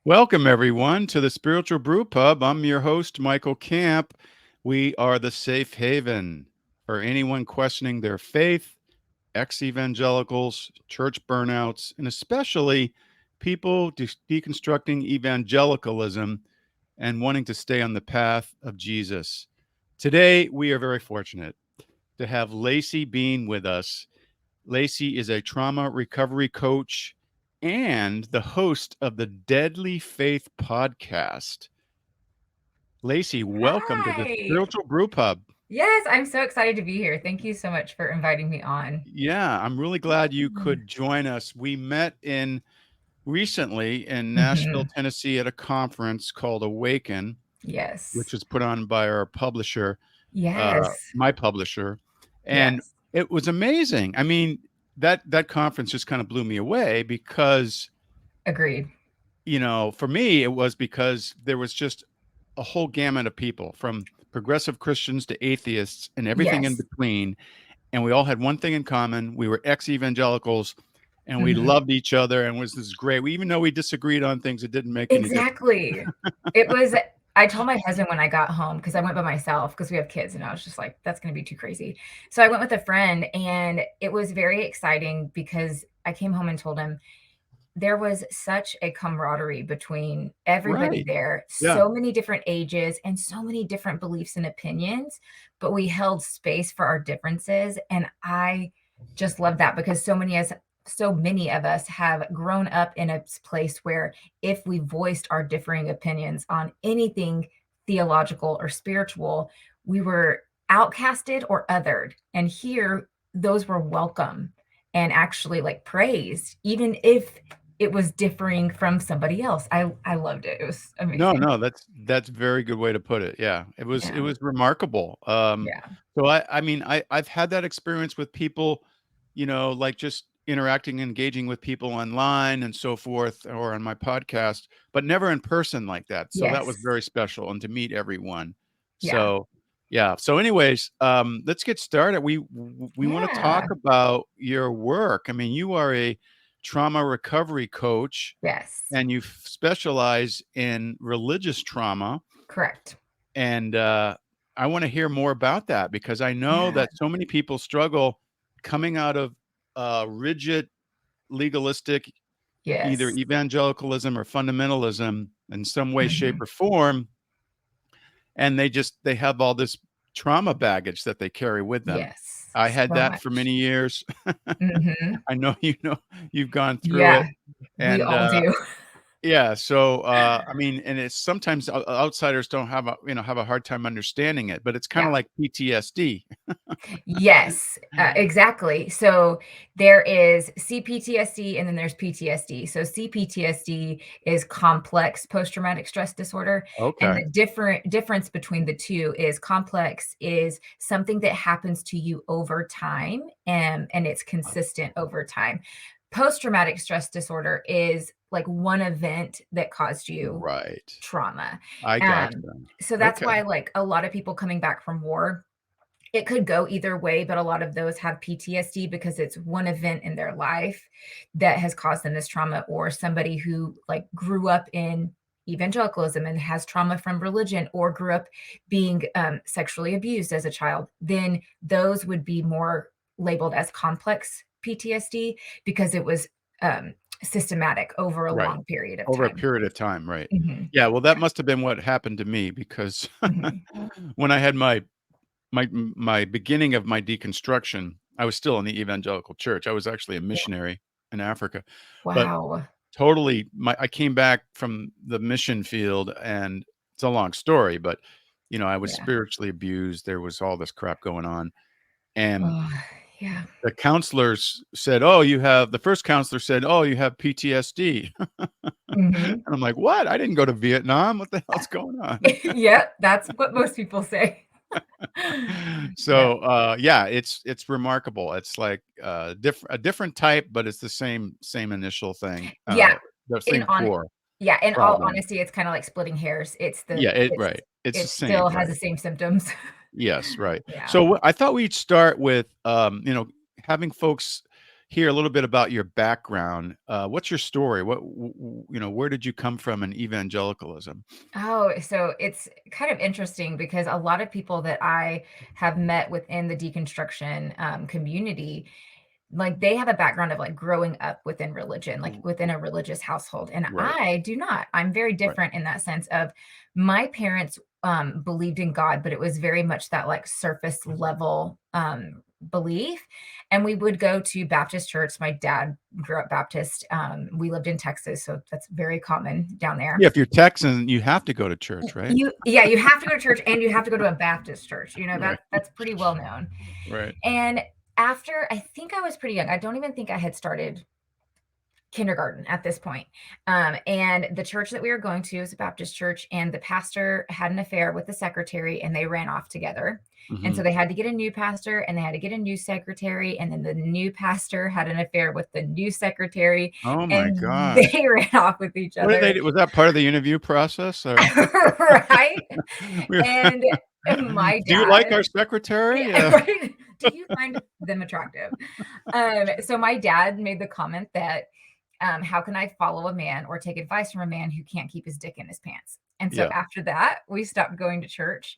Welcome, everyone, to the Spiritual Brew Pub. I'm your host, Michael Camp. We are the safe haven for anyone questioning their faith, ex evangelicals, church burnouts, and especially people deconstructing evangelicalism and wanting to stay on the path of Jesus. Today, we are very fortunate to have Laci Bean with us. Laci is a trauma recovery coach and the host of the Deadly Faith podcast. Laci, welcome to the Hi. Spiritual Brew Pub. Yes, I'm so excited to be here. Thank you so much for inviting me on. Yeah, I'm really glad you Mm. could join us. We met in recently in Nashville, Mhm. Tennessee at a conference called Awaken, which Yes. was put on by our publisher, Yes. my publisher, and Yes. it was amazing. I mean, that conference just kind of blew me away because Agreed. for me, it was because there was just a whole gamut of people from progressive Christians to atheists and everything in Yes. between. And we all had one thing in common. We were ex evangelicals and we Mhm. loved each other and was this great. Even though we disagreed on things, it didn't make any difference. Exactly. It was I told my husband when I got home, because I went by myself because we have kids, and I was just like, "That's gonna be too crazy." So I went with a friend, and it was very exciting because I came home and told him, there was such a camaraderie between everybody Right. there, Yeah. so many different ages and so many different beliefs and opinions, but we held space for our differences, and I just love that because so many of us have grown up in a place where if we voiced our differing opinions on anything theological or spiritual, we were outcasted or othered. And here, those were welcome and actually like praised, even if it was differing from somebody else. I loved it. It was No, amazing. no, that's a very good way to put it. Yeah. It Yeah. was remarkable. Yeah. So I mean I've had that experience with people, like just interacting, engaging with people online and so forth or on my podcast, but never in person like that. So that was Yes. very special and to meet everyone. Yeah. So yeah. So anyways, let's get started. We want to talk Yeah. about your work. I mean, you are a trauma recovery coach Yes. and you specialize in religious trauma. Correct. And I want to hear more about that because I know Yeah. that so many people struggle coming out of rigid, legalistic, either Yes. evangelicalism or fundamentalism in some way, shape, Mhm. or form. And they have all this trauma baggage that they carry with them. Yes. I had So that for much. many years. Mhm. I know you've gone through it. Yeah. We And all do. yeah, so, I mean, and it's sometimes outsiders don't have a hard time understanding it, but it's kinda Yeah. like PTSD. Yes, exactly. So there is CPTSD and then there's PTSD. So CPTSD is complex post-traumatic stress disorder, and Okay. the difference between the two is complex is something that happens to you over time, and it's consistent over time. Post-traumatic stress disorder is like one event that caused you Right. trauma. I gotcha. Um, so that's Okay. why like a lot of people coming back from war, it could go either way, but a lot of those have PTSD because it's one event in their life that has caused them this trauma, or somebody who like grew up in evangelicalism and has trauma from religion, or grew up being sexually abused as a child. Then those would be more labeled as complex PTSD because it was systematic over a Right. long period of Over a time. period of time, right. Mhm. Yeah, well, that must have been what happened to me because Mhm. when I had my beginning of my deconstruction, I was still in the evangelical church. I was actually a Yeah. missionary in Africa, but Wow. totally I came back from the mission field, and it's a long story, but, I was Yeah. spiritually abused, there was all this crap going on, and Oh, yeah. the counselors said, "Oh, the first counselor said, 'Oh, you have PTSD.'" And Mhm. I'm like, "What? I didn't go to Vietnam. What the hell's going on?" Yep, that's what most people say. Yep. So, yeah, it's remarkable. It's like, a different type, but it's the same initial thing, Yeah, the in same on core yeah, in all problem. honesty, it's kinda like splitting hairs. Yeah, right. It's the It same, still has right. the same symptoms. Yes, right. Yeah. So, I thought we'd start with, having folks, hear a little bit about your background. What's your story? Where did you come from in evangelicalism? Oh, so it's kind of interesting because a lot of people that I have met within the deconstruction community, like they have a background of like growing up within religion, like within a religious household. And Right, I do not. I'm very right. different in that sense of my parents believed in God, but it was very much that like surface level belief. And we would go to Baptist church. My dad grew up Baptist. We lived in Texas, so that's very common down there. Yeah, if you're Texan, you have to go to church, right? You have to go to church and you have to go to a Baptist church. You know, Right, that's pretty well known. right. And after I think I was pretty young. I don't even think I had started kindergarten at this point. And the church that we were going to is a Baptist church, and the pastor had an affair with the secretary, and they ran off together. And so Mhm. they had to get a new pastor, and they had to get a new secretary, and then the new pastor had an affair with the new secretary, Oh my and gosh. they ran off with each What did they other. do? Was that part of the interview process or Right? we're And my "Do you like dad, our secretary?" yeah, right. Do you find them attractive? So my dad made the comment that, how can I follow a man or take advice from a man who can't keep his dick in his pants? And so Yeah, after that, we stopped going to church.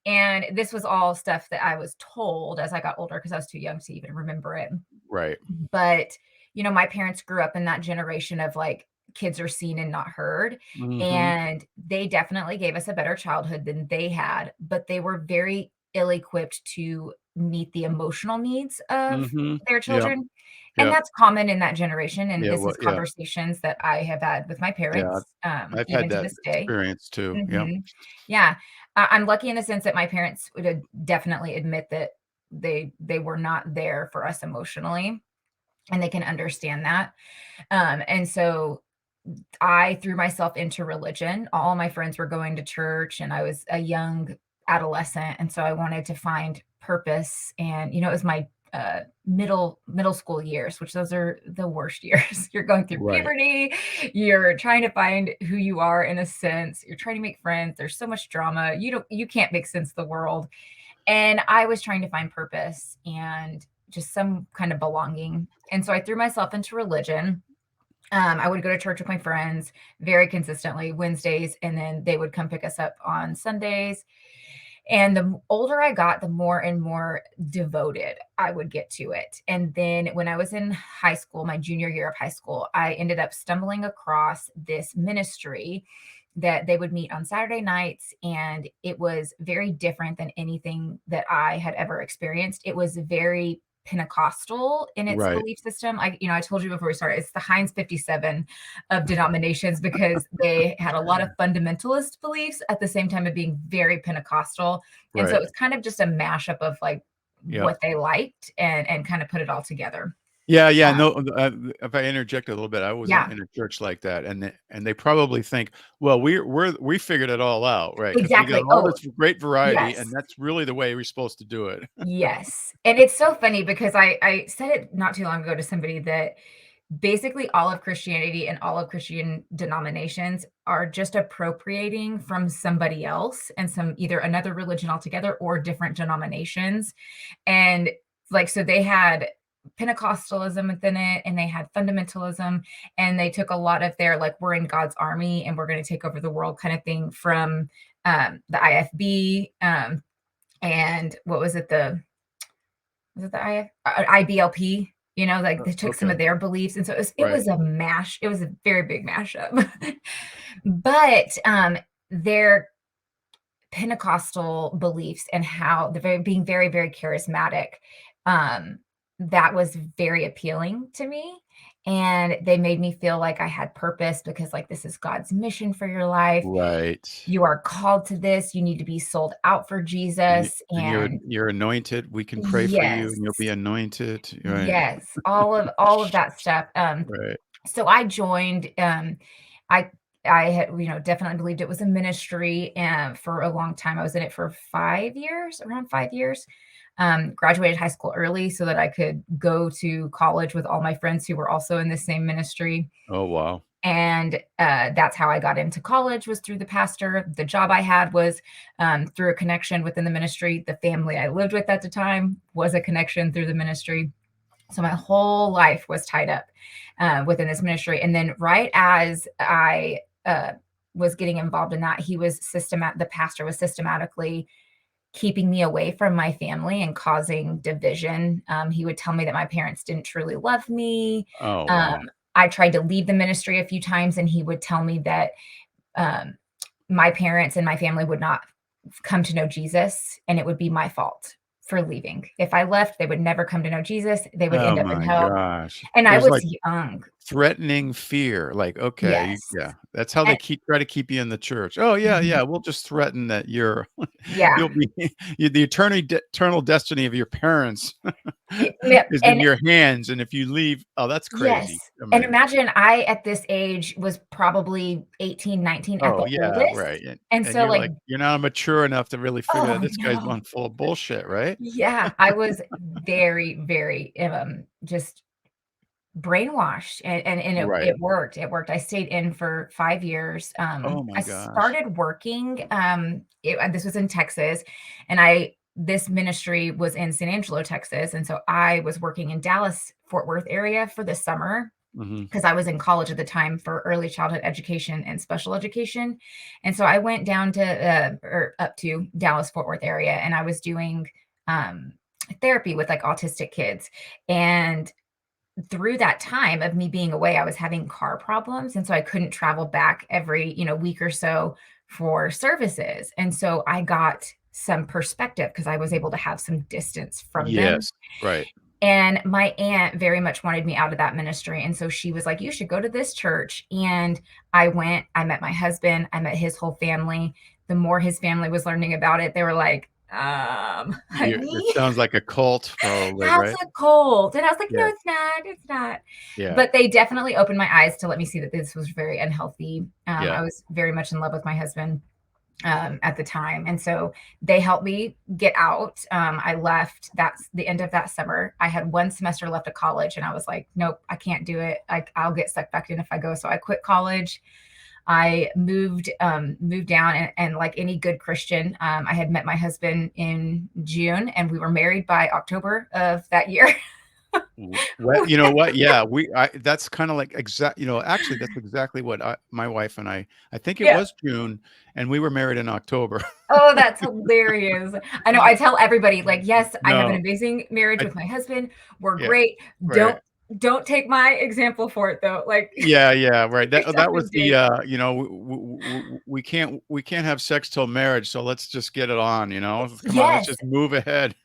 And this was all stuff that I was told as I got older because I was too young to even remember it. right. But, my parents grew up in that generation of like kids are seen and not heard. Mhm, And they definitely gave us a better childhood than they had, but they were very ill equipped to meet the emotional needs of mhm. their Yep, children. And yep. that's common in that generation. And Yeah, this well, is yeah, conversations that I have had with my yeah. parents, I've had even to that this day. experience too. Yep. Mhm. Yeah. I'm lucky in the sense that my parents would definitely admit that they were not there for us emotionally, and they can understand that. And so I threw myself into religion. All my friends were going to church, and I was a young adolescent, and so I wanted to find purpose. And it was my middle school years, which those are the worst years. You're going through Right, puberty, you're trying to find who you are in a sense. You're trying to make friends. There's so much drama. You can't make sense of the world. And I was trying to find purpose and just some kind of belonging. And so I threw myself into religion. I would go to church with my friends very consistently Wednesdays, and then they would come pick us up on Sundays. And the older I got, the more and more devoted I would get to it. And then when I was in high school, my junior year of high school, I ended up stumbling across this ministry that they would meet on Saturday nights. And it was very different than anything that I had ever experienced. It was very Pentecostal in its right, belief system. I told you before we started, it's the Heinz 57 of denominations because they had a lot of fundamentalist beliefs at the same time of being very Pentecostal. And so it right. was kind of just a mashup of like Yep. what they liked and kind of put it all together. Yeah, yeah, Um, no, if I interject a little bit, I was yeah, in a church like that, and they probably think, "Well, we figured it all out, right? Because we got exactly. all Oh, this great variety, and yes. that's really the way we're supposed to do it." Yes. And it's so funny because I said it not too long ago to somebody that basically all of Christianity and all of Christian denominations are just appropriating from somebody else and some either another religion altogether or different denominations. And like, so they had Pentecostalism within it, and they had fundamentalism, and they took a lot of their like, we're in God's army and we're going to take over the world kind of thing from the IFB. And what was it? Was it the IBLP? Like they took some Okay, of their beliefs, and so it right, was a mash. It was a very big mashup. But their Pentecostal beliefs and how being very, very charismatic, um, that was very appealing to me. And they made me feel like I had purpose because, like, this is God's mission for your life. right. You are called to this. You need to be sold out for And Jesus. and you're And you're anointed, we can pray for you, yes, and you'll be anointed, right, yes, all of that stuff. right. So I joined, I I had, definitely believed it was a ministry, for a long time. I was in it for 5 years, around 5 years. Graduated high school early so that I could go to college with all my friends who were also in the same ministry. Oh, wow. And, that's how I got into college was through the pastor. The job I had was, through a connection within the ministry. The family I lived with at the time was a connection through the ministry. So my whole life was tied up within this ministry. And then right as I was getting involved in that, the pastor was systematically keeping me away from my family and causing division. He would tell me that my parents didn't truly love me. Oh, Um, wow. I tried to leave the ministry a few times, and he would tell me that um, my parents and my family would not come to know Jesus, and it would be my fault for leaving. If I left, they would never come to know Jesus. They would Oh end up in my hell. gosh. And It I was was like young. threatening fear. Like, okay, Yes. yeah, that's how they And try to keep you in the church. Oh yeah, mhm, yeah, we'll just threaten that yeah. you'll be the eternal destiny of your parents Yeah, is in and your hands, and if you leave, oh, that's yes. crazy. I And mean, imagine I, at this age, was probably 18, 19 at oh the yeah, oldest. right. And And so, you're like, like, you're not mature enough to really figure that oh, this guy's no. one full of bullshit, right? Yeah, I was very, very, just brainwashed, and Right. it worked. It worked. I stayed in for 5 years. Oh I my gosh. started working, this was in Texas, and this ministry was in San Angelo, Texas, and so I was working in Dallas, Fort Worth area for the summer Hmm. because I was in college at the time for early childhood education and special education. And so I went down to or up to Dallas Fort Worth area, and I was doing um, therapy with like autistic kids. And through that time of me being away, I was having car problems, and so I couldn't travel back every week or so for services. And so I got some perspective because I was able to have some distance from them. Yes. Right. And my aunt very much wanted me out of that ministry, and so she was like, "You should go to this church." And I went, I met my husband, I met his whole family. The more his family was learning about it, they were like, It honey, sounds like a cult, probably, that's right? a cult." And I was like, "No, Yeah. it's not, it's not." Yeah. But they definitely opened my eyes to let me see that this was very unhealthy. Yeah. I was very much in love with my husband at the time. And so they helped me get out. I left. That's the end of that summer. I had one semester left of college, and I was like, nope, I can't do it. I'll get sucked back in if I go. So I quit college. I moved down, and like any good Christian, I had met my husband in June, and we were married by October of that year. Well, you know what? Yeah, that's kind of like actually, that's exactly what my wife and I think it Yeah. was June, and we were married in October. Oh, that's hilarious. I know, I tell everybody, like, "Yes, I have an No, amazing marriage I, with my husband. We're yeah, great. right. Don't take my example for it, though." Like, Yeah, yeah, right. you're That was talking the, big. we can't have sex till marriage, so let's just get it on, Come on, let's Yes. just move ahead.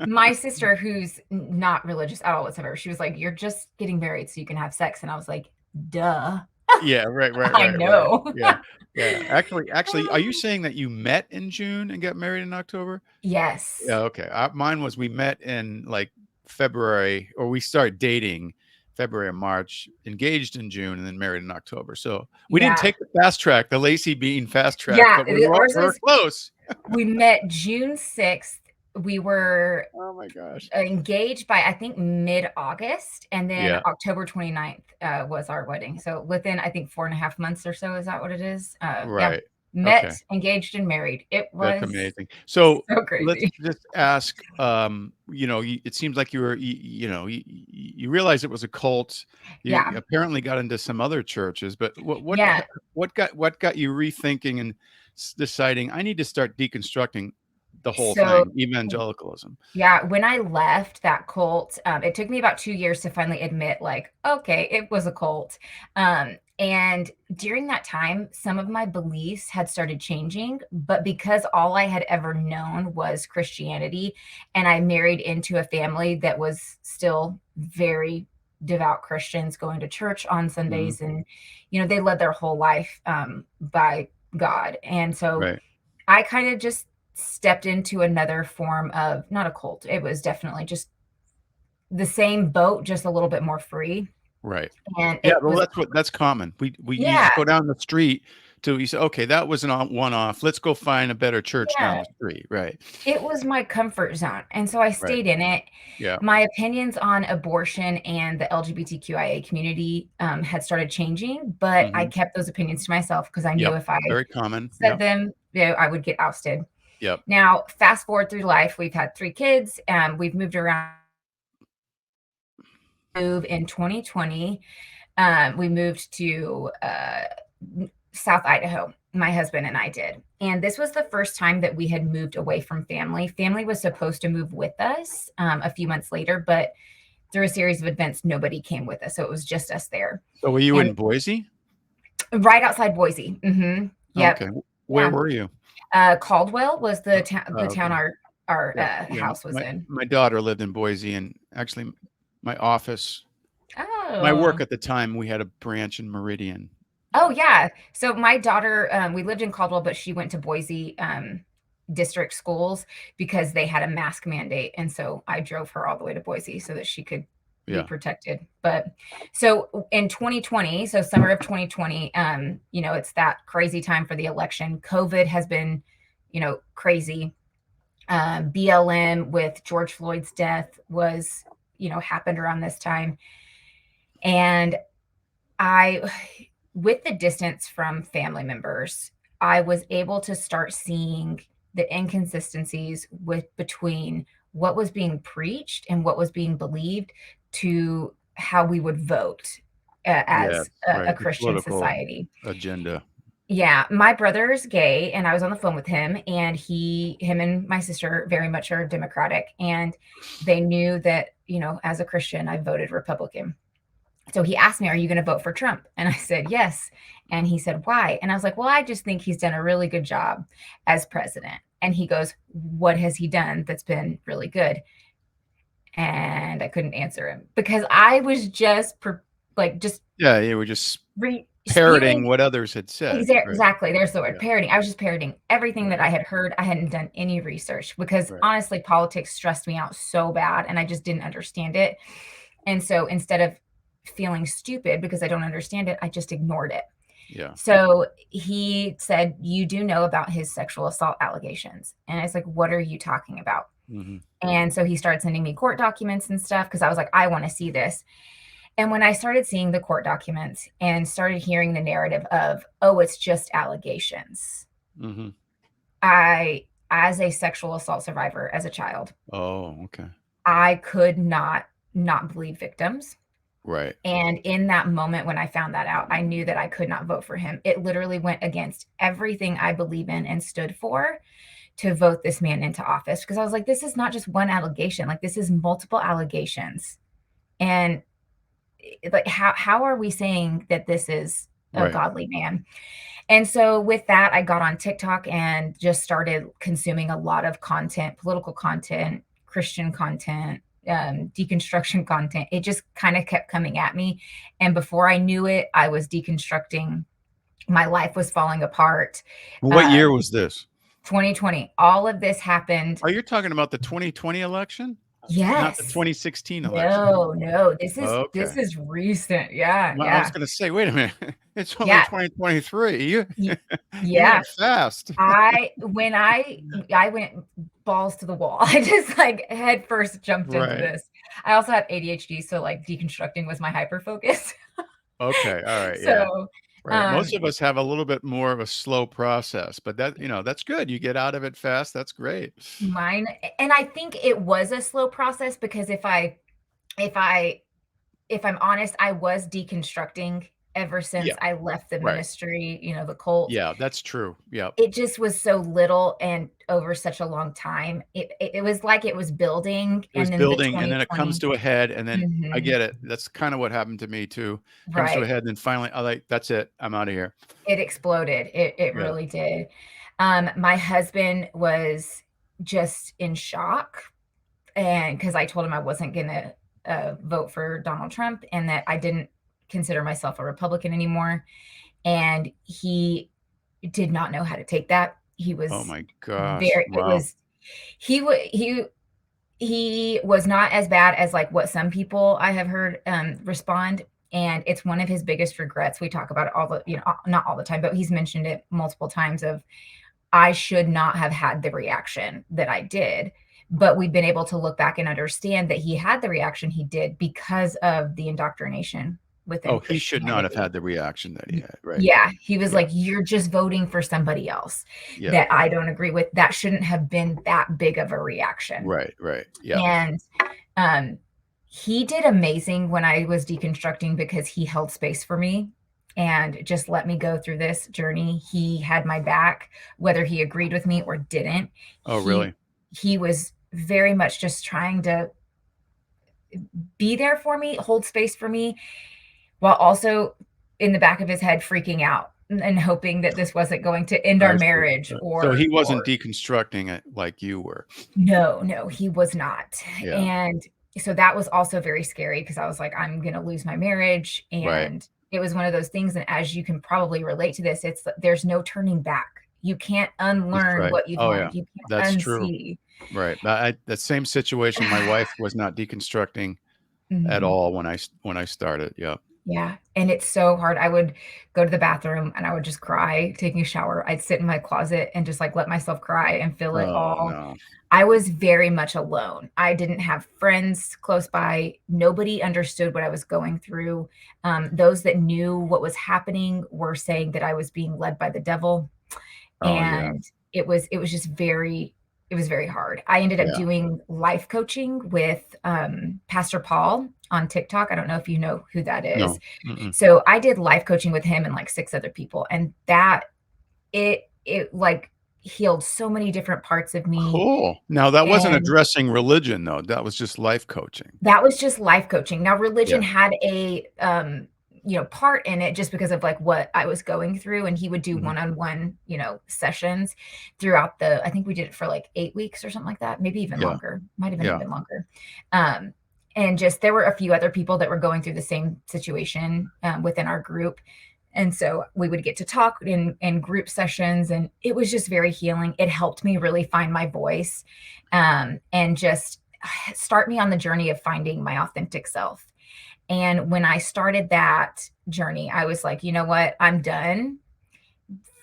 My sister, who's not religious at all whatsoever, she was like, "You're just getting married so you can have sex." And I was like, "Duh. Yeah, right, right, I right, right. know." Yeah, yeah. Actually, are you saying that you met in June and got married in October? Yes. Yeah, okay. Mine was we met in like February, or we started dating February or March, engaged in June, and then married in October. So we didn't Yeah. take the fast track, the Laci bean fast track, Yeah, but we were ours we were was close. we met June 6th. We were Oh my gosh. engaged by, I think, mid-August, and then Yeah. October 29th was our wedding. So within, I think, 4.5 months or so, is that what it is? Yeah, Right. met, Okay. engaged, and married. It That's was amazing. So so let's crazy. just ask, it seems like you realized it was a cult. You Yeah, apparently got into some other churches, but yeah. what got you rethinking and deciding I need to start deconstructing the whole So thing, evangelicalism? yeah, when I left that cult, it took me about 2 years to finally admit, like, okay, it was a cult. And during that time, some of my beliefs had started changing, but because all I had ever known was Christianity, and I married into a family that was still very devout Christians, going to church on Mhm. Sundays, and they led their whole life by God. And so Right. I kind of just stepped into another form of, not a cult. It was definitely just the same boat, just a little bit more free. Right. And Yeah, it well, was, that's common. You just yeah, go down the street to you say, okay, that was an one off. Let's go find a better church down yeah, the street. Right. it was my comfort zone. And so I Right. stayed in it. Yeah. My opinions on abortion and the LGBTQIA community had started changing, but I Hmm. kept those opinions to myself because I knew Yep. if I Very common. said Yep. them, I would get ousted. Yep. Now, fast forward through life, we've had 3 kids, and we've moved around move in 2020. We moved to South Idaho. My husband and I did. And this was the first time that we had moved away from family. Family was supposed to move with us a few months later, but through a series of events, nobody came with us. So it was just us there. So were you And in Boise? right outside Boise. Yep. Okay. Where Yeah. were you? Caldwell was the town Okay. our Yeah. house was in. My daughter lived in Boise, and actually, my office, my work Oh. at the time, we had a branch in Meridian. Oh, yeah. So my daughter, we lived in Caldwell, but she went to Boise district schools because they had a mask mandate. And so I drove her all the way to Boise so that she could be Yeah. protected. But so in 2020, so summer of 2020, it's that crazy time for the election. COVID has been, crazy. BLM with George Floyd's death was, happened around this time. And with the distance from family members, I was able to start seeing the inconsistencies between what was being preached and what was being believed to how we would vote Yeah. as a Right. The Christian political society. agenda. Yeah, my brother's gay, and I was on the phone with him, and him and my sister very much are Democratic, and they knew that, as a Christian, I voted Republican. So he asked me, "Are you going to vote for Trump?" And I said, "Yes." And he said, "Why?" And I was like, "Well, I just think he's done a really good job as president." And he goes, "What has he done that's been really good?" And I couldn't answer him because I was just just Yeah. You were just parroting spewing. what others had said. Right. Exactly. There's the word Yeah. parroting. I was just parroting everything that Right. I had heard. I hadn't done any research because Right. honestly, politics stressed me out so bad and I just didn't understand it. And so instead of feeling stupid because I don't understand it, I just ignored it. Yeah. So he said, "You do know about his sexual assault allegations." And I was like, "What are you talking about?" Hmm. And so he started sending me court documents and stuff because I was like, "I want to see this." And when I started seeing the court documents and started hearing the narrative of, "Oh, it's just allegations," Hmm. as a sexual assault survivor as a child, Oh, okay. I could not believe victims. Right. And in that moment when I found that out, I knew that I could not vote for him. It literally went against everything I believe in and stood for to vote this man into office because I was like, this is not just one allegation, like this is multiple allegations. And like how are we saying that this is a Right. godly man? And so with that, I got on TikTok and just started consuming a lot of content, political content, Christian content, deconstruction content. It just kind of kept coming at me. And before I knew it, I was deconstructing. My life was falling apart. What Uh, year was this? 2020, all of this happened. Are you talking about the 2020 election? Not the Yes. 2016 election? No, this Okay. is recent. Yeah, Well, I was yeah, gonna say, wait a minute. It's only yeah, 2023. You you yeah. went fast. I went balls to the wall. I just like head first jumped into Right. this. I also have ADHD, so like deconstructing was my hyper focus. Okay. All right. Yeah. So, Right. um, Most of us have a little bit more of a slow process, but that's good. You get out of it fast. That's great. mine and I think it was a slow process because if I if I'm honest, I was deconstructing ever since Yeah. I left the Right. ministry, the cult. Yeah, that's true. Yeah. It just was so little and over such a long time. It was like it was building It was and then the building, and then it comes 2020. to a head, and then I Mhm. get it. That's kinda what happened to me too. Comes to a Right. head, and then finally, I like, "That's it. I'm out of here." It exploded. It Yeah. really did. My husband was just in shock, and because I told him I wasn't gonna, vote for Donald Trump and that I didn't consider myself a Republican anymore, and he did not know how to take that. He Oh was my gosh. very it Wow. was he wa he was not as bad as, like, what some people I have heard, respond, and it's one of his biggest regrets. We talk about it all the not all the time, but he's mentioned it multiple times of, "I should not have had the reaction that I did," but we've been able to look back and understand that he had the reaction he did because of the indoctrination Oh, within he should not have Christianity. had the reaction that he Y had, right. Yeah, he was Yeah, like, "You're just voting for somebody else yeah. that I don't agree with. That shouldn't have been that big of a reaction." Right, right. Yeah. And, um, He did amazing when I was deconstructing because he held space for me and just let me go through this journey. He had my back, whether he agreed with me or didn't. Oh, He really? he was very much just trying to be there for me, hold space for me, while also in the back of his head freaking out and hoping that this wasn't going to end our I see. marriage So he wasn't or deconstructing it like you were. no, he was not. Yeah. And so that was also very scary because I was like, I'm going to lose my marriage. Right. And it was one of those things. And as you can probably relate to this, there's no turning back. You can't That's unlearn right. what you've Oh, yeah. learned. You That's can't true. unsee. Right. That same situation, my wife was not deconstructing at Mhm. all when I started. Yeah. Yeah, and it's so hard. I would go to the bathroom and I would just cry taking a shower. I'd sit in my closet and just, like, let myself cry and feel it Oh, all. no. I was very much alone. I didn't have friends close by. Nobody understood what I was going through. Those that knew what was happening were saying that I was being led by the devil, Oh, yeah. and it was just very it was very hard. I ended up Yeah. doing life coaching with, Pastor Paul on TikTok. I don't know if you know who that is. No. Mm-mm. So I did life coaching with him and like 6 other people, and that like, healed so many different parts of me, Cool. Now that wasn't and addressing religion though. That was just life coaching. that was just life coaching. Now religion Yeah. had a, part in it just because of, like, what I was going through, and he would do Mhm. one-on-one, sessions throughout I think we did it for, like, 8 weeks or something like that, maybe even Yeah. longer, might have been Yeah. even longer. Um, and just there were a few other people that were going through the same situation, within our group, and so we would get to talk in group sessions, and it was just very healing. It helped me really find my voice, and just start me on the journey of finding my authentic self. And when I started that journey, I was like, you know what? I'm done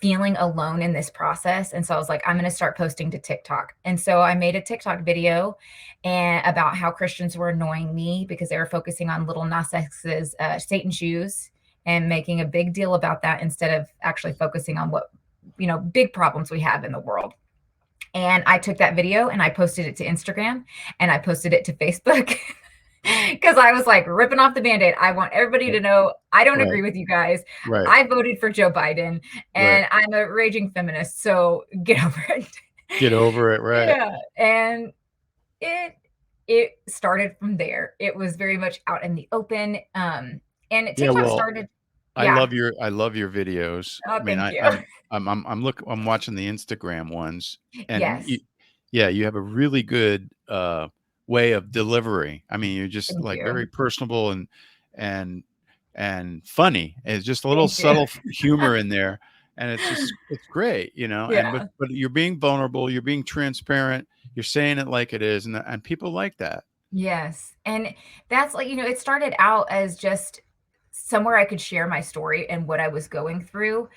feeling alone in this process. And so I was like, I'm going to start posting to TikTok. And so I made a TikTok video and about how Christians were annoying me because they were focusing on Little Nas X's Satan shoes and making a big deal about that instead of actually focusing on what, big problems we have in the world. And I took that video and I posted it to Instagram and I posted it to Facebook because I was like ripping off the band-aid. I want everybody to know I don't Right. agree with you guys. Right. I voted for Joe Biden Right. and I'm a raging feminist, so get over it. Get over it. Right. Yeah, and it it started from there. It was very much out in the open, and Yeah. TikTok Well, started. Yeah. I love your videos. Oh, I mean, thank you. I'm watching the Instagram ones, and Yes, yeah, you have a really good way of delivery. I mean, you're just thank like very you. personable and and funny. It's just a little Thank you. subtle humor in there, and it's great, you know. And Yeah. but you're being vulnerable, you're being transparent, you're saying it like it is, and people like that. Yes, and that's like, it started out as just somewhere I could share my story and what I was going through,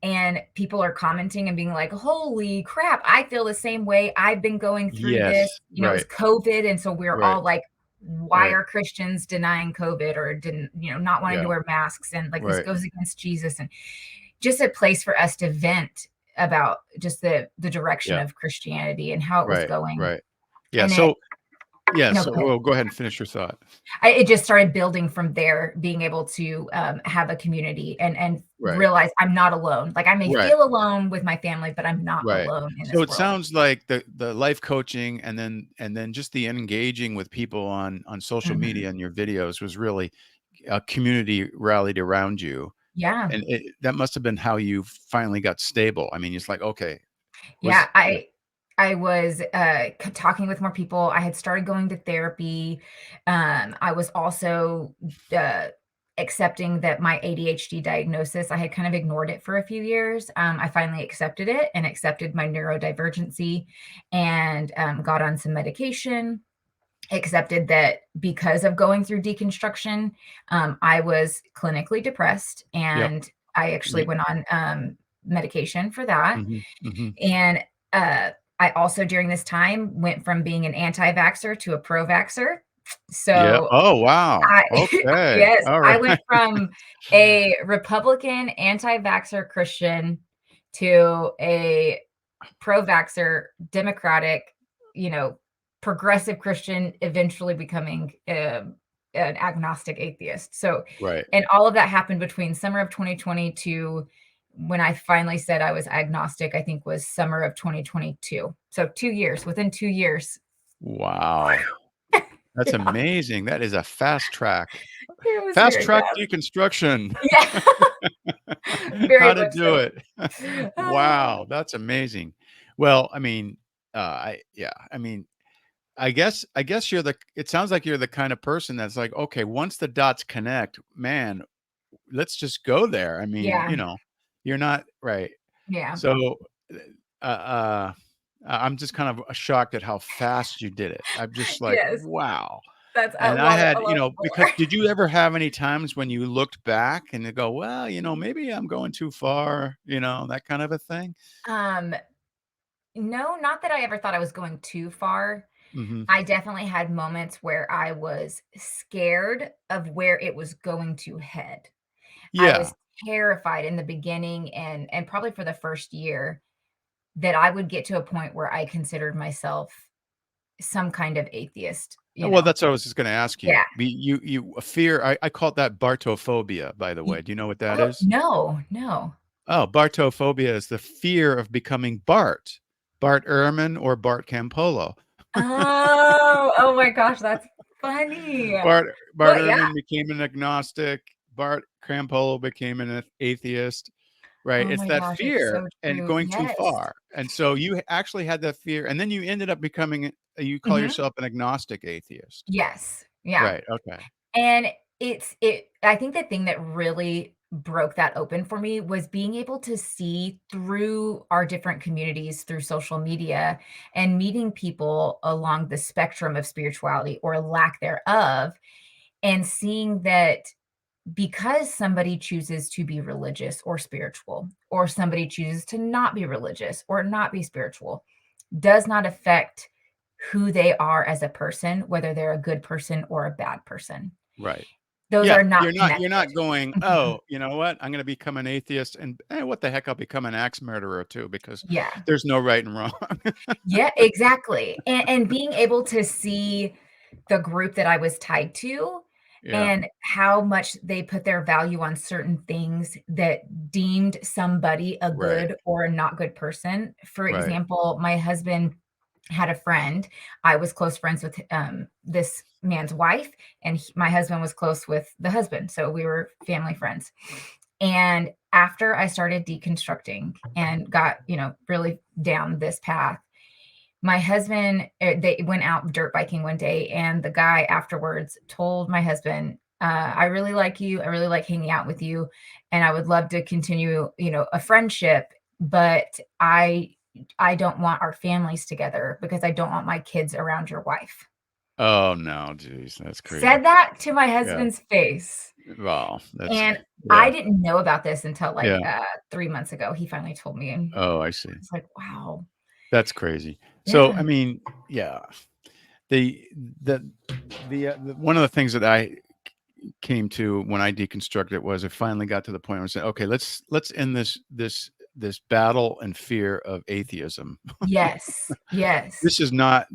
and people are commenting and being like, "Holy crap, I feel the same way. I've been going through this." Yes. It was Right. COVID, and so we're Right. all like, "Why Right. are Christians denying COVID or didn't, not wanting to Yeah. wear masks and like this Right. goes against Jesus," and just a place for us to vent about just the direction Yeah. of Christianity and how it was Right. going. Right. Yeah. And it So yeah. no, So go ahead. well, go ahead and finish your thought. It just started building from there, being able to, have a community and Right. realize I'm not alone. Like, I may Right. feel alone with my family, but I'm not Right. alone in So this it world. sounds like the life coaching and then just the engaging with people on social Mhm. media and your videos was really a community rallied around you. Yeah. And that must have been how you finally got stable. I mean, it's like, okay, Yeah, was I was, talking with more people. I had started going to therapy. I was also, uh, accepting that my ADHD diagnosis, I had kind of ignored it for a few years. I finally accepted it and accepted my neurodivergency and, got on some medication. Accepted that because of going through deconstruction, I was clinically depressed, yep. and I actually Yep. went on, medication for that. Hmm. Hmm. And, I also during this time went from being an anti-vaxxer to a pro-vaxxer. Yeah. So Oh, wow. I Okay. yes, All I right. went from a Republican anti-vaxxer Christian to a pro-vaxxer Democratic, you know, progressive Christian, eventually becoming an agnostic atheist. So, Right. and all of that happened between summer of 2020 to when I finally said I was agnostic, I think was summer of 2022. So 2 years, within 2 years. Wow. That's Yeah, amazing. That is a fast track. it was Fast very track fast. deconstruction. Yeah, How very to much do so. it. Wow, that's amazing. Well, I mean, I mean, I guess you're the it sounds like you're the kind of person that's like, okay, once the dots connect, man, let's just go there. I mean, Yeah, you're not right. yeah. So, uh, uh, I'm just kind of shocked at how fast you did it. I'm just like, Yes, wow. that's And I a had, lot because more. did you ever have any times when you looked back and you go, well, maybe I'm going too far, that kind of a thing? Um, no, not that I ever thought I was going too far. Hmm. I definitely had moments where I was scared of where it was going to head. I Yeah. was terrified in the beginning and probably for the first year that I would get to a point where I considered myself some kind of atheist, you Well, know? that's what I was just going to ask you. Yeah. A fear. I call it that Bartophobia, by the Y way. Do you know what that Oh, is? no, no. Oh, Bartophobia is the fear of becoming Bart Ehrman or Bart Campolo. Oh, oh my gosh, that's funny. Bart Well, yeah. Ehrman became an agnostic. Bart Campolo became an atheist. Right? Oh It's my that gosh, it's fear so and true. going too Yes. far. And so you actually had that fear, and then you ended up becoming you call Mhm. yourself an agnostic atheist. Yes. Yeah. Right. Okay. And I think the thing that really broke that open for me was being able to see through our different communities through social media and meeting people along the spectrum of spirituality or lack thereof, and seeing that because somebody chooses to be religious or spiritual, or somebody chooses to not be religious or not be spiritual, does not affect who they are as a person, whether they're a good person or a bad person. Right. Those Yeah, are not you're connected. not going, Mhm. "Oh, you know what? I'm gonna become an atheist and, what the heck, I'll become an axe murderer too because Yeah. there's no right and wrong." Yeah, exactly. And being able to see the group that I was tied to Yeah. and how much they put their value on certain things that deemed somebody a Right. good or a not good person. For Right. example, my husband had a friend. I was close friends with this man's wife, and my husband was close with the husband. So we were family friends. And after I started deconstructing and got, really down this path, my husband, they went out dirt biking one day, and the guy afterwards told my husband, "I really like you. I really like hanging out with you, and I would love to continue, a friendship, but I don't want our families together because I don't want my kids around your wife." Oh, no, geez, that's Said crazy. that to my Yeah. husband's face, Well, that's and I yeah. didn't know about this until, Yeah. like, 3 months ago. He finally told me, and Oh, I I see. was like, "Wow." That's crazy. So, Yeah. I mean, yeah, the the the one of the things that I came to when I deconstructed was I finally got to the point where I said, "Okay, let's end this battle and fear of atheism. Yes. Yes. This is not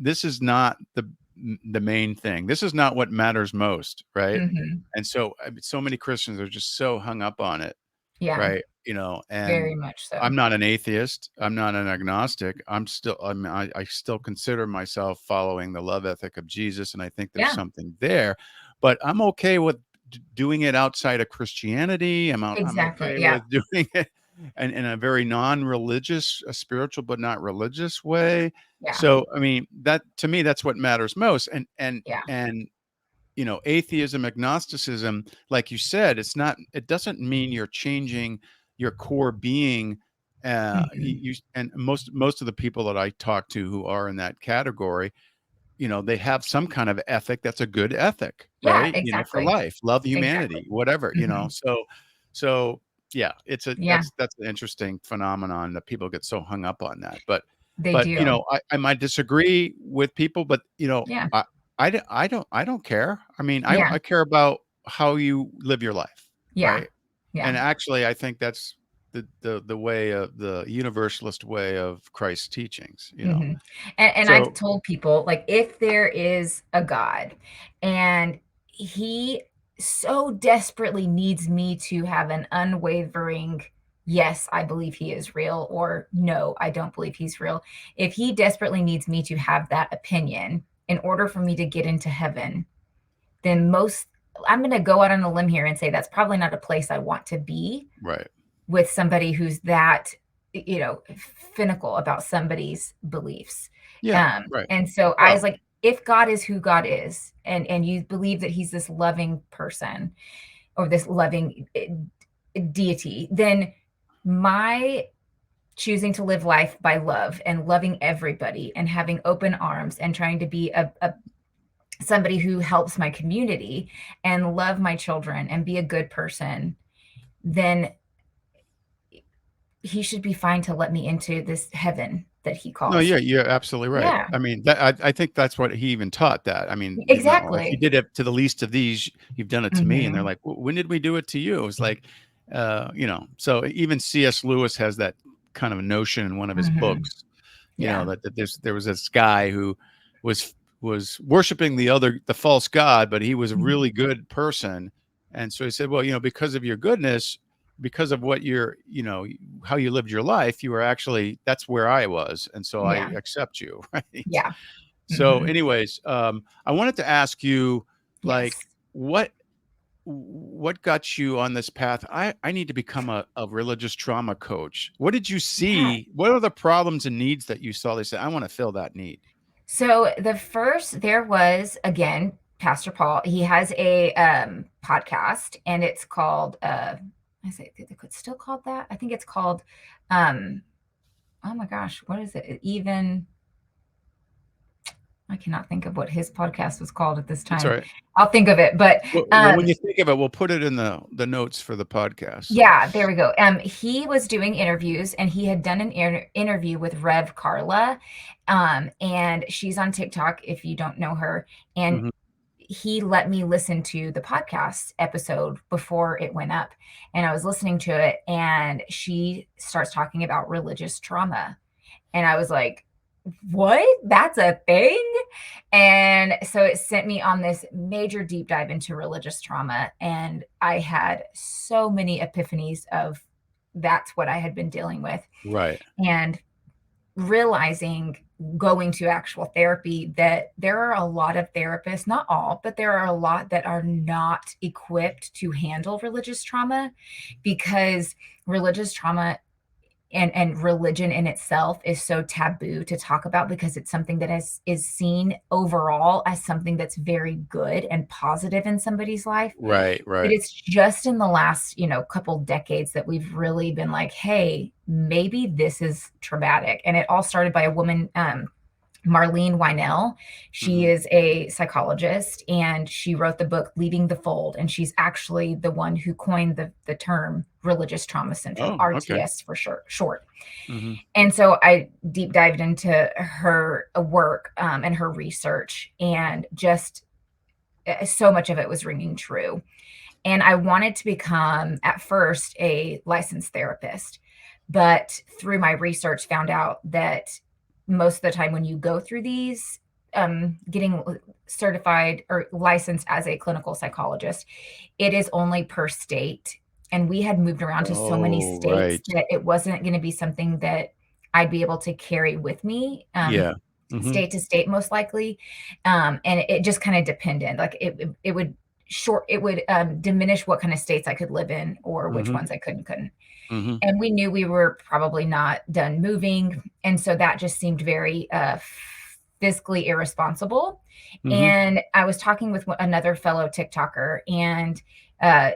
the main thing. This is not what matters most, right?" Mhm. And so, I mean, so many Christians are just so hung up on it, Yeah, right? And very much so. I'm not an atheist. I'm not an agnostic. I still consider myself following the love ethic of Jesus, and I think there's Yeah, something there, but I'm okay with doing it outside of Christianity. I'm exactly, okay yeah, with doing it in a very non-religious, spiritual but not religious way. yeah, So, I mean, that to me, that's what matters most. yeah, And atheism, agnosticism, like you said, it doesn't mean you're changing your core being. mhm. And most of the people that I talk to who are in that category, they have some kind of ethic that's a good ethic, Yeah, right? For exactly, life, love exactly. humanity, whatever, Mhm. So yeah, Yeah, that's an interesting phenomenon that people get so hung up on that. they But do. I might disagree with people, but Yeah, I don't care. I mean, I yeah, I care about how you live your life, yeah, right? yeah, And actually, I think that's the way of the universalist way of Christ's teachings, you know. Mhm. And I've So told people, like, if there is a God and he so desperately needs me to have an unwavering, yes, I believe he is real, or no, I don't believe he's real. If he desperately needs me to have that opinion in order for me to get into heaven, then I'm going to go out on a limb here and say that's probably not a place I want to be right. with somebody who's that, you know, finical about somebody's beliefs. Yeah, right. And so I was Well, like, if God is who God is, and you believe that he's this loving person or this loving deity, then my choosing to live life by love and loving everybody and having open arms and trying to be a somebody who helps my community and love my children and be a good person, then he should be fine to let me into this heaven that he no, calls. yeah, you're absolutely right. Yeah, I mean, I think that's what he even taught that. I mean, you know, if you exactly. did it to the least of these, you've done it to me. And they're Mhm, like, when did we do it to you? It was like, you know, so even C.S. Lewis has that kind of notion in one of his mhm. books, you know, Yeah, that there was this guy who was worshiping the false god, but he was a mhm. really good person. And so he said, well, you know, because of your goodness, because of what you're, you know, how you lived your life, you were actually, that's where I was, and so I Yeah, accept you. Right. yeah. So Mhm. anyways, I wanted to ask you, like, Yes. what got you on this path? I need to become a religious trauma coach. What did you Yeah. see? What are the problems and needs that you saw? They said, I want to fill that need. So there was, again, Pastor Paul. He has a podcast, and it's called is it's still called that? I think it's called um oh my gosh, what is it? Even I cannot think of what his podcast was called at this It's all time. right. I'll think of it, but Well, when you think of it, we'll put it in the notes for the podcast. So. yeah, there we go. He was doing interviews, and he had done an interview with Rev Carla, and she's on TikTok if you don't know her. And Mhm. he let me listen to the podcast episode before it went up, and I was listening to it, and she starts talking about religious trauma, and I was like, "What? That's a thing?" And so it sent me on this major deep dive into religious trauma. And I had so many epiphanies of that's what I had been dealing with. Right. And realizing going to actual therapy that there are a lot of therapists, not all, but there are a lot that are not equipped to handle religious trauma because religious trauma and religion in itself is so taboo to talk about because it's something that is seen overall as something that's very good and positive in somebody's life. Right. But Right. it's just in the last, couple decades that we've really been like, hey, maybe this is traumatic. And it all started by a woman, Marlene Weinell. She Hmm. is a psychologist, and she wrote the book Leaving the Fold. And she's actually the one who coined the term religious trauma syndrome, Oh, okay. RTS for short. Hmm. And so I deep dived into her work, and her research, and just so much of it was ringing true. And I wanted to become, at first, a licensed therapist. But through my research, found out that most of the time when you go through these, getting certified or licensed as a clinical psychologist, it is only per state. And we had moved around to so many Oh, states right. that it wasn't going to be something that I'd be able to carry with me. Yeah. Hmm. State to state, most likely. And it just kind of depended. Like it would diminish what kind of states I could live in or which Hmm. ones I couldn't. Hmm. And we knew we were probably not done moving. And so that just seemed very fiscally irresponsible. Hmm. And I was talking with another fellow TikToker and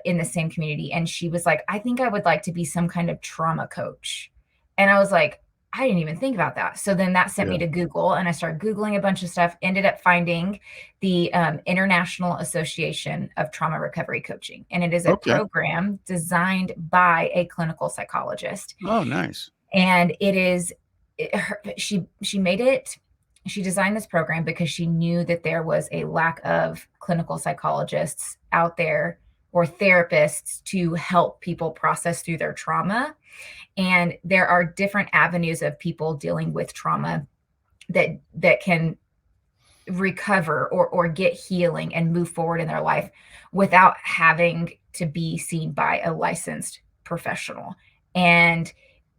in the same community. And she was like, I think I would like to be some kind of trauma coach. And I was like, I didn't even think about that. So then that sent Yeah. me to Google, and I started Googling a bunch of stuff, ended up finding the International Association of Trauma Recovery Coaching. And it is a Okay. program designed by a clinical psychologist. Oh, nice. And it is, she made it, she designed this program because she knew that there was a lack of clinical psychologists out there or therapists to help people process through their trauma. And there are different avenues of people dealing with trauma that can recover or get healing and move forward in their life without having to be seen by a licensed professional. And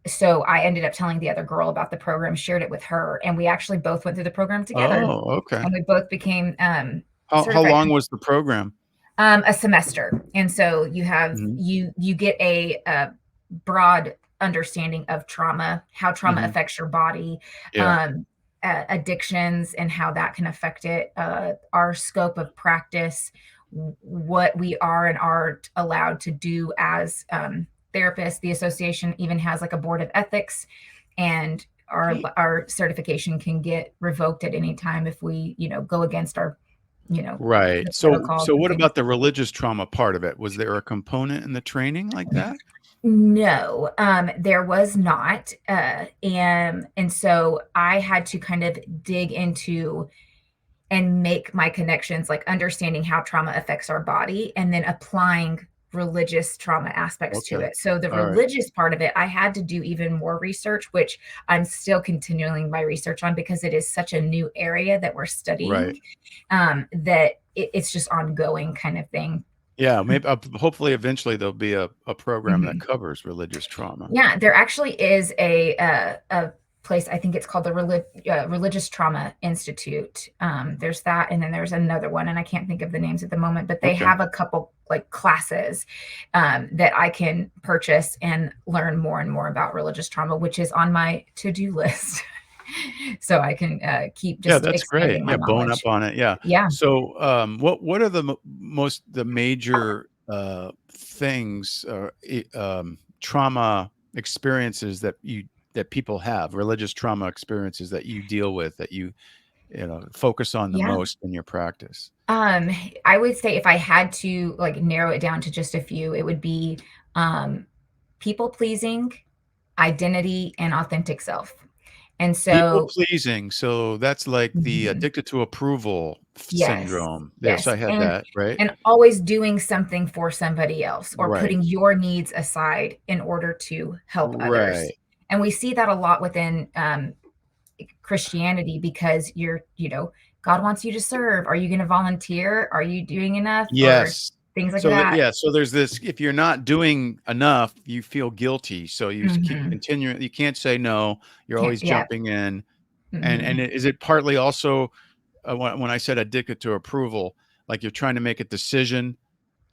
so I ended up telling the other girl about the program, shared it with her, and we actually both went through the program together, Oh, okay. and we both became How certified. long was the program? A semester. And so you have Mhm. you get a broad understanding of trauma, how trauma Mhm. affects your body, Yeah. um, addictions and how that can affect it, our scope of practice, what we are and aren't allowed to do as therapists. The association even has like a board of ethics, and our certification can get revoked at any time if we, go against our, Right. the So protocols so and what things. about the religious trauma part of it? Was there a component in the training like that? No, there was not. And so I had to kind of dig into and make my connections, like understanding how trauma affects our body and then applying religious trauma aspects to Okay. it. So the All right. religious part of it, I had to do even more research, which I'm still continuing my research on because it is such a new area that we're Right. studying, that it's just ongoing kind of thing. Yeah, maybe hopefully eventually there'll be a program that Mhm. covers religious trauma. Yeah, there actually is a place. I think it's called the Religious Trauma Institute. There's that, and then there's another one, and I can't think of the names at the moment. But they Okay. have a couple like classes that I can purchase and learn more and more about religious trauma, which is on my to-do list, so I can keep Yeah, just that's great. expanding my Yeah, bone up knowledge. on it. Yeah. Yeah, So, what are the the major things trauma experiences that people have, religious trauma experiences that you deal with that you focus on the yeah. most in your practice? Um, I would say if I had to like narrow it down to just a few, it would be um, people pleasing, identity, and authentic self. And People so, pleasing. So that's like the mhm, addicted to approval yes, syndrome. Yes, yes, I had that, right? and always doing something for somebody else or Right. putting your needs aside in order to help others. Right. And we see that a lot within Christianity because God wants you to serve. Are you going to volunteer? Are you doing enough? Or Yes. things like So that that. yeah, so there's this if you're not doing enough, you feel guilty. So you keep Mhm. continuing you can't say no. You're Can't, always yeah. jumping in. And Mhm. is it partly also when I said addicted to approval, like you're trying to make a decision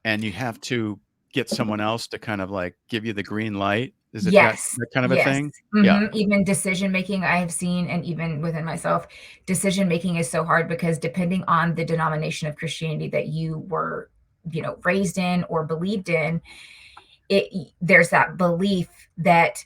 and you have to get someone else to kind of like give you the green light? Is it Yes, that kind of a yes. thing? Yeah. Mhm, even decision making I have seen, and even within myself, decision making is so hard because depending on the denomination of Christianity that you were, raised in or believed in, there's that belief that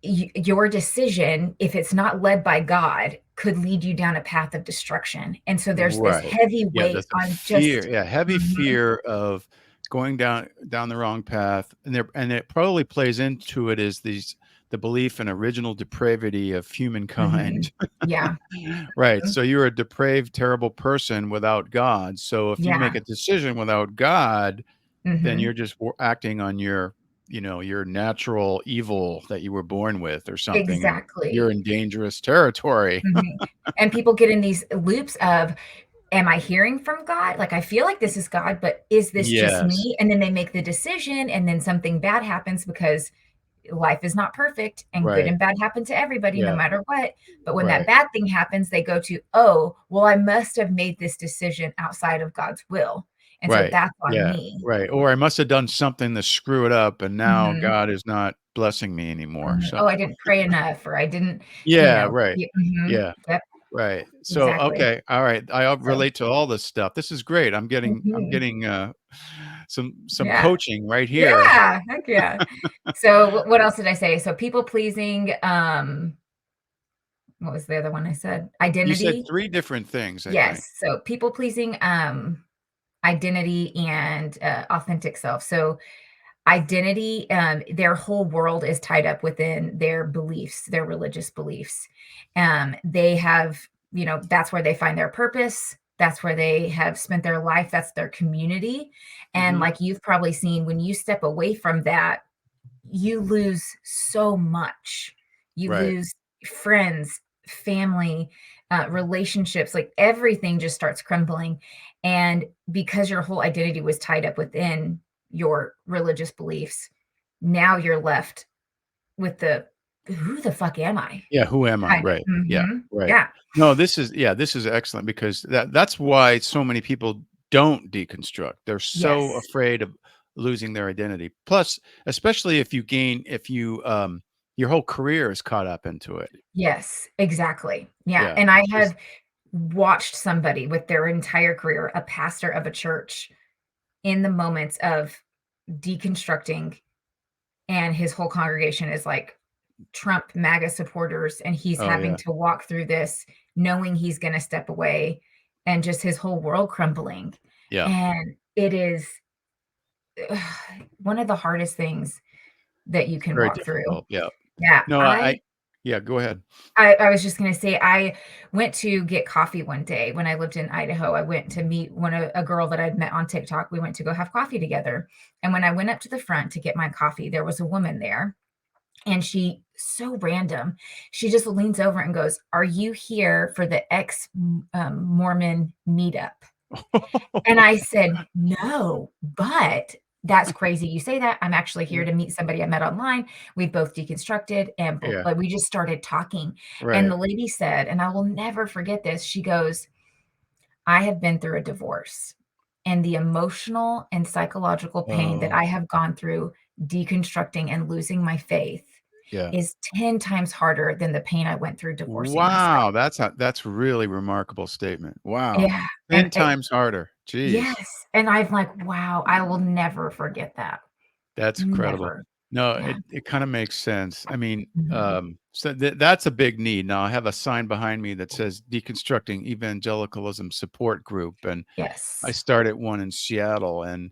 your decision, if it's not led by God, could lead you down a path of destruction. And so there's this Right. heavy Yeah, weight that's a on fear. just Yeah, heavy Mhm, fear of going down the wrong path, and it probably plays into it is the belief in original depravity of humankind. mhm. Yeah, Right. mhm, So you're a depraved, terrible person without God. So if you make yeah, a decision without God, then mhm. you're just acting on your natural evil that you were born with or something, and you're Exactly. in dangerous territory. Mhm. And people get in these loops of, "Am I hearing from God? Like, I feel like this is God, but is this just Yes. me?" And then they make the decision, and then something bad happens because life is not perfect, and good Right. and bad happen to everybody no Yeah. matter what. But when that Right. bad thing happens, they go to, "Oh, well, I must have made this decision outside of God's will, and so Right. that's on Yeah, me." right, or I must have done something to screw it up, and now Mhm, God is not blessing me anymore, mhm. so "Oh, I didn't pray enough," or "I didn't," yeah, right. mhm. Yeah, Yep, right. So, exactly. okay, alright, I So relate to all this stuff. This is great. I'm mhm. getting, some Yeah. coaching right here. Yeah, heck yeah. So what else did I say? So people pleasing, what was the other one I said? You said Identity. 3 different things, I think. Yes. So people pleasing, identity and authentic self. So identity, their whole world is tied up within their beliefs, their religious beliefs. They have, that's where they find their purpose. That's where they have spent their life. That's their community. And Mhm. like you've probably seen, when you step away from that, you lose so much. You Right. lose friends, family, relationships, like everything just starts crumbling. And because your whole identity was tied up within your religious beliefs, now you're left with the who the fuck am I? Yeah, who am I? Kind Right. of. Yeah, Mhm. right. Yeah. No, this is excellent because that's why so many people don't deconstruct. They're so Yes. afraid of losing their identity. Plus, especially if you your whole career is caught up into it. Yes, exactly. Yeah. Yeah. And I There's have watched somebody with their entire career, a pastor of a church, in the moments of deconstructing, and his whole congregation is like Trump MAGA supporters, and he's oh having yeah. to walk through this knowing he's going to step away and just his whole world crumbling. Yeah. And it is one of the hardest things that you can Very walk through. difficult. Yeah. Yeah, No, I yeah, go ahead. I was just gonna say, I went to get coffee one day when I lived in Idaho. I went to meet a girl that I'd met on TikTok. We went to go have coffee together, and when I went up to the front to get my coffee, there was a woman there, and she so random, she just leans over and goes, "Are you here for the Mormon meetup?" And I said, "No, but that's crazy you say that. I'm actually here to meet somebody I met online. We both deconstructed and Yeah. like we just started talking." And Right. the lady said, and I will never forget this, she goes, "I have been through a divorce, and the emotional and psychological pain that Oh, I have gone through deconstructing and losing my faith yeah. is 10 times harder than the pain I went through divorcing myself." Wow, that's really remarkable statement. Wow. Yeah, 10 times harder. Jeez. yes, and I'm like, "Wow, I will never forget that." That's incredible. Never. No, Yeah. it kinda makes sense. I mean, Mhm. so that's a big need. Now I have a sign behind me that says Deconstructing Evangelicalism Support Group, and I Yes. started one in Seattle, and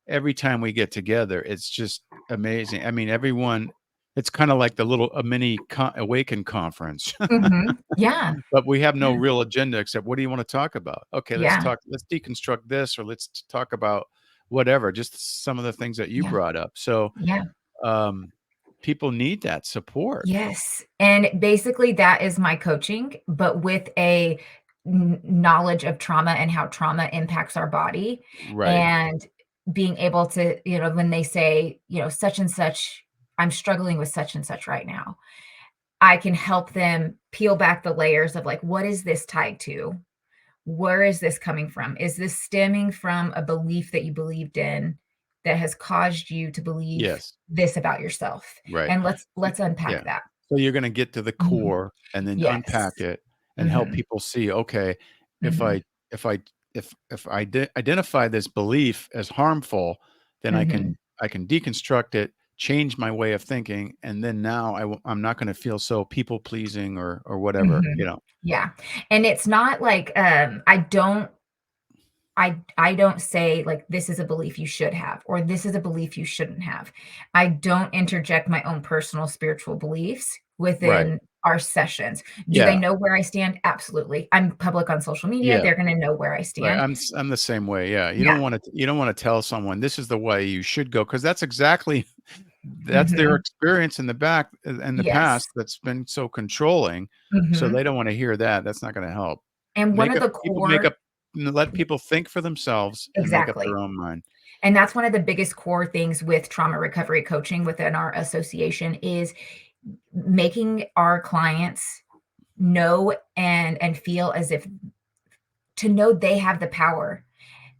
every time we get together, it's just amazing. I mean, everyone it's kinda like the little a mini Awaken conference. Mhm. Yeah. But we have no Yeah. real agenda except what do you wanna talk about? Okay, Yeah. let's deconstruct this or let's talk about whatever, just some of the things that you Yeah. brought up. So, Yeah. um, people need that support. Yes. And basically that is my coaching, but with a knowledge of trauma and how trauma impacts our body, Right. and being able to, when they say, such and such, I'm struggling with such and such right now, I can help them peel back the layers of like, what is this tied to? Where is this coming from? Is this stemming from a belief that you believed in that has caused you to believe Yes. this about yourself? Right. And Y let's yeah. unpack that. So you're gonna get to the Mhm. core and then Yes. unpack it and help Mhm. people see, okay, if Mhm. I if I if I identify this belief as harmful, then Mhm. I can deconstruct it, change my way of thinking, and then now I'm not gonna feel so people pleasing or whatever, you Mhm. know? Yeah. And it's not like, I don't say like this is a belief you should have or this is a belief you shouldn't have. I don't interject my own personal spiritual beliefs Right. within our sessions. Do they Yeah. know where I stand? Absolutely. I'm public on social media. Yeah. They're going to know where I Right, stand. I'm the same way, yeah. Yeah. You don't wanna tell someone, "This is the way you should go," because that's exactly that's their Mhm. experience in the in the Yes. past that's been so controlling, so Mhm. they don't wanna hear that, that's not gonna help. And one Make of up the people make core up let people think for themselves and make up exactly. their own mind. And that's one of the biggest core things with trauma recovery coaching within our association is making our clients know and feel as if to know they have the power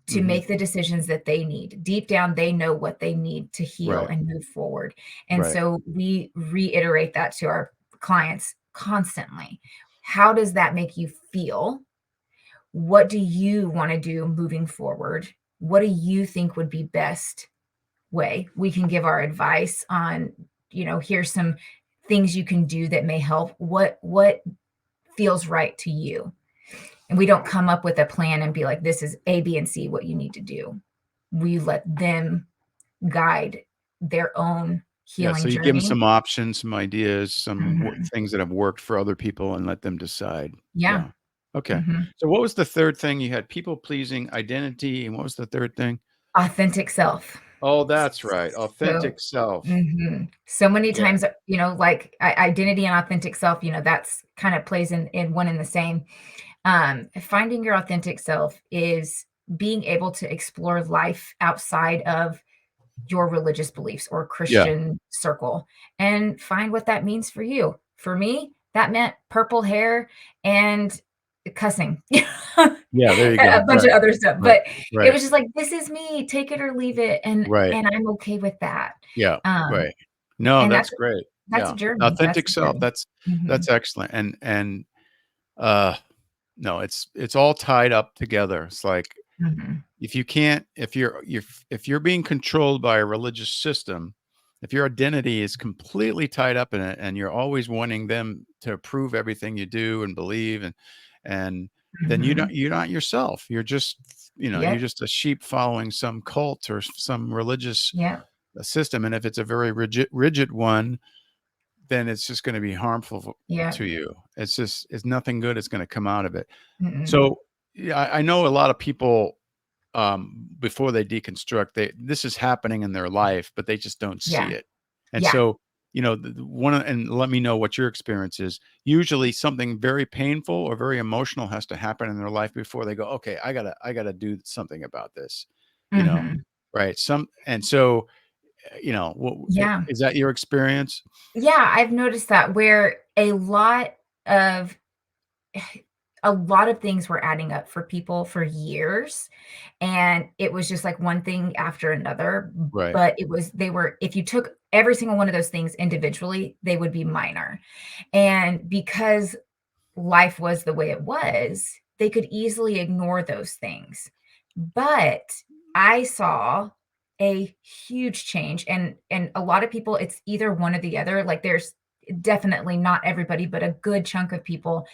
to Mhm. make the decisions that they need. Deep down, they know what they need to heal Right, and move forward. And right. so we reiterate that to our clients constantly. How does that make you feel? What do you want to do moving forward? What do you think would be best way? We can give our advice on, here's some things you can do that may help. What feels right to you? And we don't come up with a plan and be like, this is A, B, and C, what you need to do. We let them guide their own Yeah, healing so you give them journey. some options, some ideas, some Mhm. things that have worked for other people and let them decide. Yeah. Yeah. Okay. Mhm. So what was the third thing? You had people pleasing, identity, and what was the third thing? Authentic self. Oh, that's right. So Authentic self. so many Yeah. times, like, identity and authentic self, that's kind of plays in one and the same. Finding your authentic self is being able to explore life outside of your religious beliefs or Yeah. Christian circle and find what that means for you. For me, that meant purple hair and cussing. Yeah. There you A go. bunch of Right. other stuff, Right. but it Right. was just like, "This is me, take it or leave it," and Right. and I'm okay with that. Yeah. Um, Right. No, and that's great. that's a Yeah. journey, that's Authentic a self. journey. That's Mhm, excellent. And uh no, it's all tied up together. It's like mhm. if you can't if you're being controlled by a religious system, if your identity is completely tied up in it and you're always wanting them to approve everything you do and believe and then Mhm. you're not yourself. You're just you're Yep, just a sheep following some cult or some religious yep, system, and if it's a very rigid one, then it's just going to be harmful yep. to you. It's nothing good is going to come out of it. Mm-mm. So yeah, I know a lot of people before they deconstruct, this is happening in their life, but they just don't see Yeah, it. And yeah. so, and let me know what your experience is. Usually something very painful or very emotional has to happen in their life before they go, okay, I gotta do something about this, you know, Mhm. right? And so, Yeah. is that your experience? Yeah, I've noticed that where of a lot of things were adding up for people for years, and it was just like one thing after another, Right. but they were if you took every single one of those things individually, they would be minor. And because life was the way it was, they could easily ignore those things. But I saw a huge change, and a lot of people, it's either one or the other. Like, there's definitely not everybody, but a good chunk of people,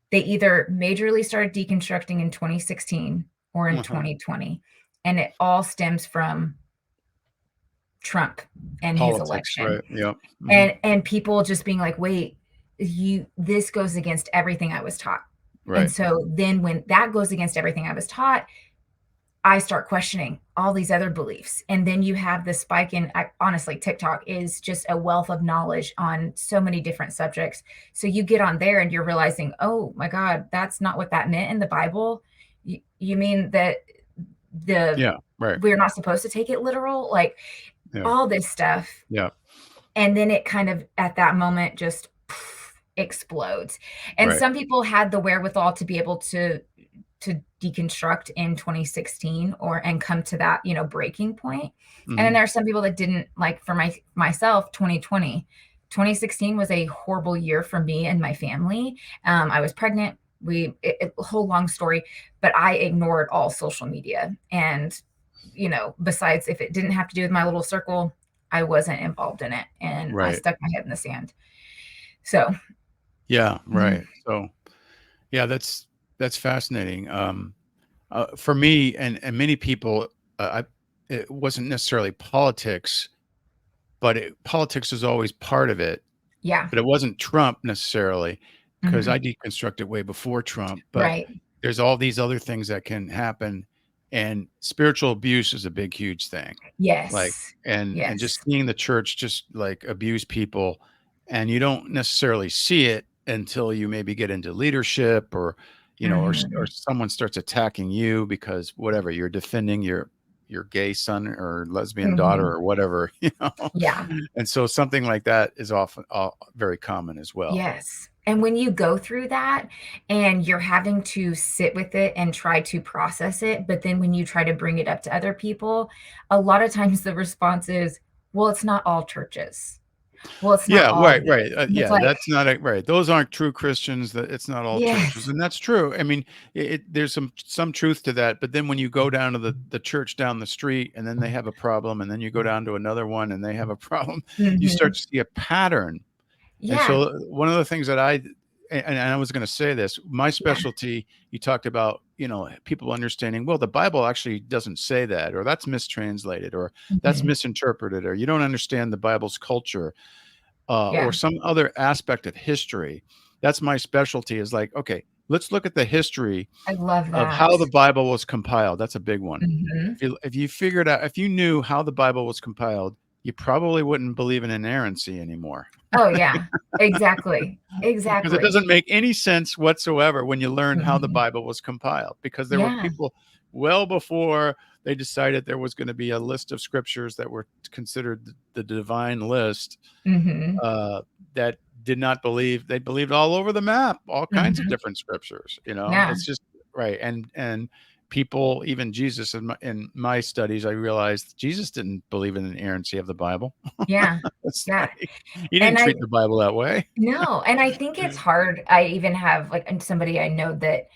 they either majorly started deconstructing in 2016 or in Uh-huh. 2020. And it all stems from Trump and his Politics, election. right? Yep. Hmm. And people just being like, "Wait, you this goes against everything I was taught." And Right. so then when that goes against everything I was taught, I start questioning all these other beliefs. And then you have the spike in honestly, TikTok is just a wealth of knowledge on so many different subjects. So you get on there and you're realizing, "Oh my God, that's not what that meant in the Bible. You mean that the Yeah. Right. we're not supposed to take it literal?" Like, Yeah. all this stuff. Yeah. And then it kind of at that moment just explodes. And Right. some people had the wherewithal to be able to deconstruct in 2016 or and come to that, breaking point. And then Hmm. there are some people that didn't. Like, for myself, 2016 was a horrible year for me and my family. I was pregnant. A whole long story, but I ignored all social media. And, besides, if it didn't have to do with my little circle, I wasn't involved in it. And I Right. stuck my head in the sand. So, Yeah. mhm, Right. So yeah, that's fascinating. For me and many people, it wasn't necessarily politics, but politics is always part of it. yeah. But it wasn't Trump necessarily, because I Mhm, deconstructed way before Trump. But right. there's all these other things that can happen, and spiritual abuse is a big, huge thing. Like, Yes. and Yes. just seeing the church just like abuse people, and you don't necessarily see it until you maybe get into leadership or or Mhm. someone starts attacking you because whatever you're defending your gay son or lesbian daughter Mhm. or whatever, Yeah. and so something like that is often very common as well. Yes. And when you go through that and you're having to sit with it and try to process it, but then when you try to bring it up to other people, a lot of times the response is, "Well, it's not all churches. Well, it's not Yeah, all right, this." right. And it's Yeah, like, that's not right. Those aren't true Christians. That it's not all churches, yes. and that's true. I mean, there's some truth to that. But then when you go down to the church down the street, and then they have a problem, and then you go down to another one, and they have a problem, you start Mhm. to see a pattern. And Yeah. so one of the things that and I was going to say this, my Yeah. specialty, you talked about, people understanding, well, the Bible actually doesn't say that, or that's mistranslated, or that's Mhm. misinterpreted, or you don't understand the Bible's culture Yeah. or some other aspect of history. That's my specialty is like, okay, let's look at the history I love of how that. the Bible was compiled. That's a big one. Mhm. If you figured out, if you knew how the Bible was compiled, you probably wouldn't believe in inerrancy anymore, Oh, yeah. Exactly. because it Exactly. doesn't make any sense whatsoever when you learn how the Mhm. Bible was compiled. Because there were Yeah. people well before they decided there was going to be a list of scriptures that were considered the divine list, Mhm. uh, that did not believe. They believed all over the map, all kinds of Mhm. different scriptures. Yeah. It's just right. And people, even Jesus, in my studies, I realized Jesus didn't believe in the inerrancy of the Bible. Yeah. It's Yeah. like he didn't And I treat the Bible that way. no, and I think it's hard. I even have, like, somebody I know that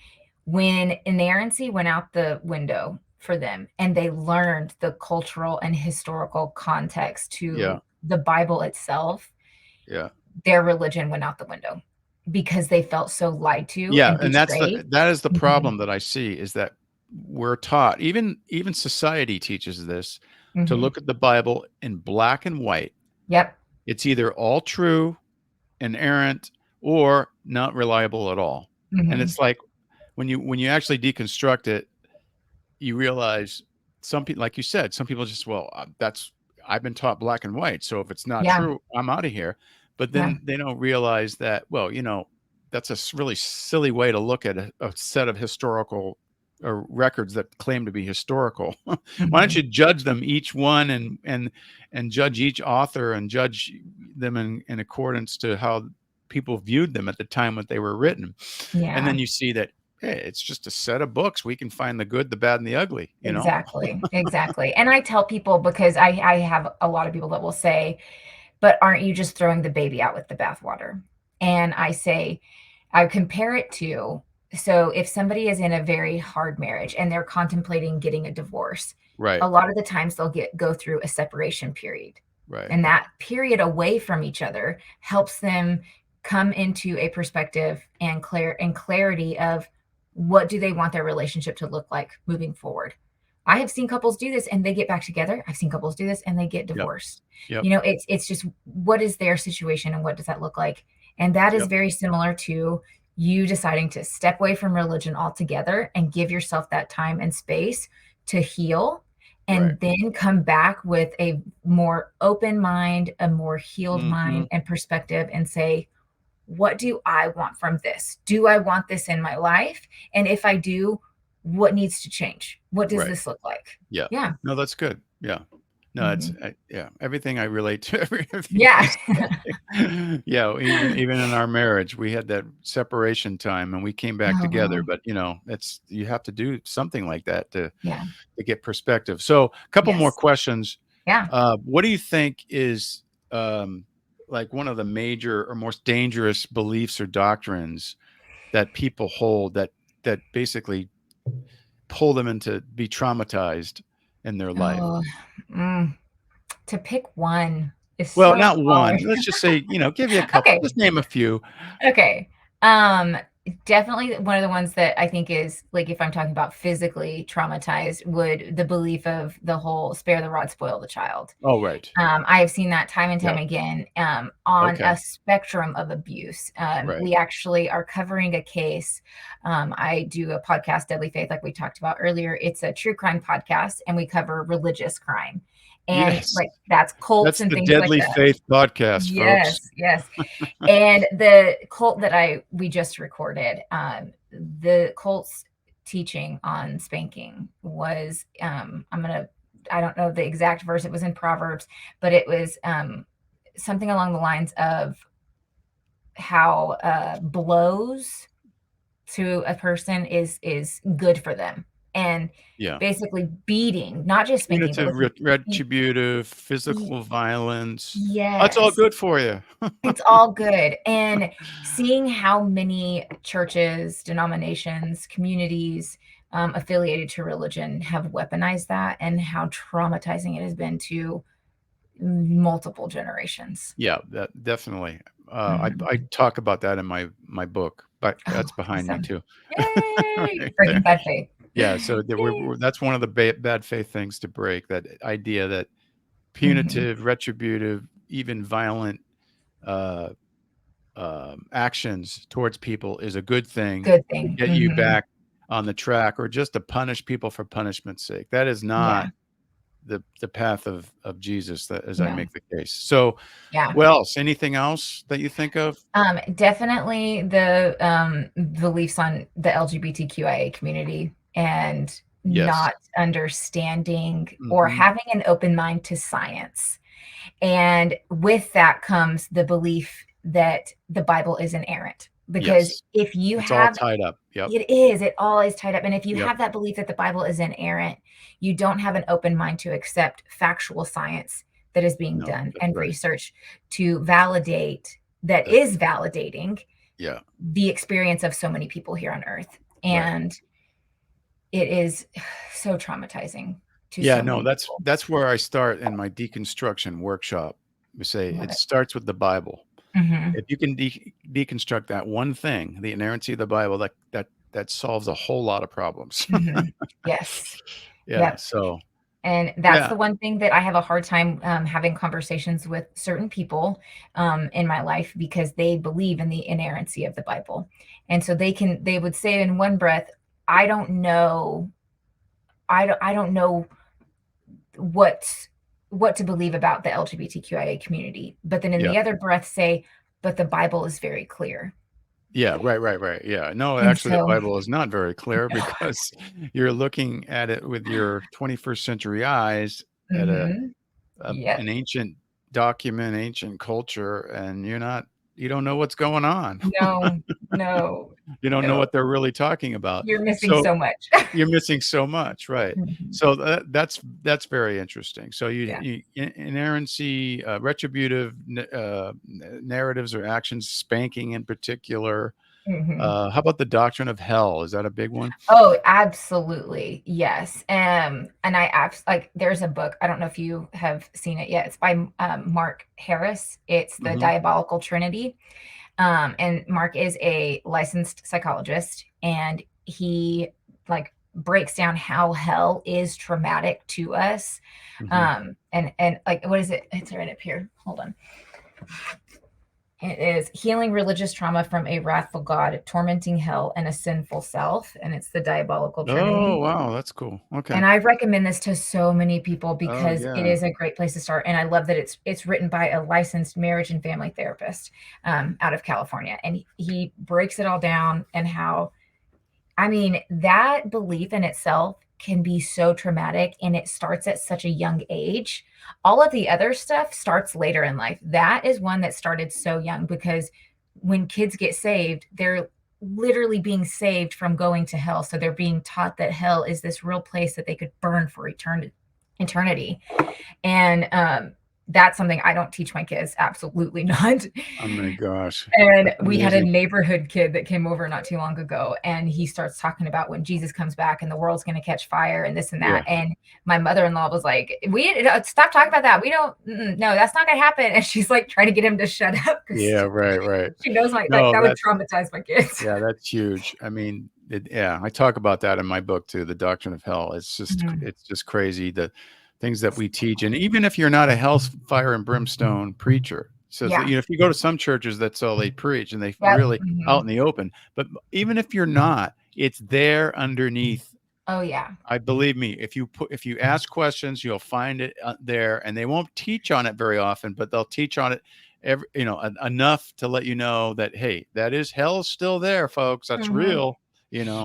when inerrancy went out the window for them and they learned the cultural and historical context Yeah, to the Bible itself, yeah, their religion went out the window because they felt so lied to yeah. and And betrayed. that is the Mhm. problem that I see, is that we're taught, even society teaches this, to Mhm. look at the Bible in black and white. Yep. It's either all true, inerrant, or not reliable at all. And Mhm. it's like when you actually deconstruct it, you realize some people, like you said, some people just, well, that's I've been taught black and white, so if it's not Yeah. true, I'm out of here. But Yeah. then they don't realize that, well, that's a really silly way to look at a set of historical records that claim to be historical. Why don't Mhm. you judge them each one, and judge each author, and judge them in accordance to how people viewed them at the time that they were written. And Yeah. then you see that, hey, it's just a set of books. We can find the good, the bad, and the ugly. Exactly. Exactly. And I tell people because I have a lot of people that will say, "But aren't you just throwing the baby out with the bathwater?" And I say, I compare it to, so if somebody is in a very hard marriage and they're contemplating getting a divorce, Right, a lot of the times they'll go through a separation period. right. And that period away from each other helps them come into a perspective and clarity of what do they want their relationship to look like moving forward. I have seen couples do this and they get back together. I've seen couples do this and they get Yep, divorced. yep, It's just what is their situation and what does that look like? And that is yep, very similar to you deciding to step away from religion altogether and give yourself that time and space to heal right. and then come back with a more open mind, a more healed Mhm. mind and perspective and say, what do I want from this? Do I want this in my life? And if I do, what needs to change? What does Right. this look like? Yeah. Yeah. No, that's good. Yeah. No, Mhm. yeah, everything I relate to, everything you Yeah. said. Yeah, even in our marriage, we had that separation time and we came back Oh, together, wow. but, it's you have to do something like that Yeah. to get perspective. So, a couple more Yes. questions. Yeah. What do you think is, like, one of the major or most dangerous beliefs or doctrines that people hold, that basically pull them into be traumatized in their life? Oh, mm, to pick one is Well, so not one. hard. Let's just say, give you a couple. Okay. Just name a few. Okay. Um, Definitely one of the ones that I think is like if I'm talking about physically traumatized, would the belief of the whole spare the rod, spoil the child. Oh, right. I have seen that time and time Yeah. again on Okay. a spectrum of abuse. Right. We actually are covering a case. I do a podcast, Deadly Faith, like we talked about earlier. It's a true crime podcast, and we cover religious crime. And Yes. like that's cults That's and the things like Deadly that. Faith podcast, folks. Yes, yes. And the cult that we just recorded, the cult's teaching on spanking was, I don't know the exact verse. It was in Proverbs, but it was something along the lines of how blows to a person is good for them, and Yeah. basically beating, not just spanking, but Punitive, like retributive, y- physical violence. That's all yes. good for you. It's all good, and seeing how many churches, denominations, communities, affiliated to religion have weaponized that and how traumatizing it has been to multiple generations. Yeah, that definitely. Mhm. I talk about that in my book, but Oh, that's behind me awesome. too. Yay! Right Breaking there. bad faith. Yeah, so Yay. that's one of the bad faith things to break, that idea that Mhm. punitive, retributive, even violent, uh, actions towards people is a good thing Good to thing. get you Mhm. back on the track, or just to punish people for punishment's sake. That is not Yeah. the path of Jesus, that as I No. make the case. So Yeah. what else? Anything else that you think of? Definitely the beliefs on the LGBTQIA community and Yes. not understanding or Mhm. having an open mind to science. And with that comes the belief that the Bible is inerrant. Because Yes. if you It's all have tied up. Yep. it all is tied up. And if you Yep. have that belief that the Bible is inerrant, you don't have an open mind to accept factual science that is being No, done that's and right. research to validate that That is validating Yeah, the experience of so many people here on earth. right. And it is so traumatizing to Yeah, so no, many that's people. that's where I start in my deconstruction workshop. We say Love it it. starts with the Bible. Mhm. If you can deconstruct that one thing, the inerrancy of the Bible, that solves a whole lot of problems. Mhm. Yes. Yeah, Yep. so And that's yeah. the one thing that I have a hard time, having conversations with certain people, in my life because they believe in the inerrancy of the Bible. And so they would say in one breath, "I don't know I don't know what what to believe about the LGBTQIA community." But then in Yeah. the other breath say, "But the Bible is very clear." Yeah, right. Yeah. No, And actually, the so Bible is not very clear because you're looking at it with your 21st century eyes at Mhm. Yep. an ancient document, ancient culture, and you don't know what's going on. No, no, You don't know no. what they're really talking about. You're missing So so much. you're missing so much, right? Mhm. So that's very interesting. So Yeah. inerrancy, retributive narratives or actions, spanking in particular. Mhm. How about the doctrine of hell? Is that a big one? Oh, absolutely. Yes. And there's a book, I don't know if you have seen it yet. It's by Mark Harris. It's The Hmm. Diabolical Trinity. And Mark is a licensed psychologist and he like breaks down how hell is traumatic to us. Hmm. And like what is it? It's right up here. Hold on. It is Healing Religious Trauma from a Wrathful God, Tormenting Hell, and a Sinful Self. And it's the Diabolical Oh, Trinity. wow, that's cool. Okay. And I recommend this to so many people Oh, because it yeah. is a great place to start. And I love that it's written by a licensed marriage and family therapist, out of California. And he breaks it all down and how, I mean, that belief in itself can be so traumatic and it starts at such a young age. All of the other stuff starts later in life. That is one that started so young because when kids get saved, they're literally being saved from going to hell. So they're being taught that hell is this real place that they could burn for eternity. And that's something I don't teach my kids. Absolutely not. Oh my gosh. And That's we had a amazing. neighborhood kid that came over not too long ago, and he starts talking about when Jesus comes back and the world's going to catch fire and this and Yeah. that. And my mother-in-law was like, "We stop talking about that. We don't. No, that's not going to happen." And she's like trying to get him to shut up because Yeah, right. she knows like No, that would that's traumatize my kids. yeah, that's huge. I mean, yeah, I talk about that in my book too, The Doctrine of Hell. Mhm. It's just crazy the things that we teach. And even if you're not a hellfire and brimstone preacher, so that, Yeah. if you go to some churches, that's all they preach and they Yep. really out Mhm. in the open. But even if you're not, it's there underneath. Oh yeah. I believe me, if you ask questions, you'll find it there, and they won't teach on it very often, but they'll teach on it enough to let you know that, hey, that is hell still there, folks. That's Mhm. real.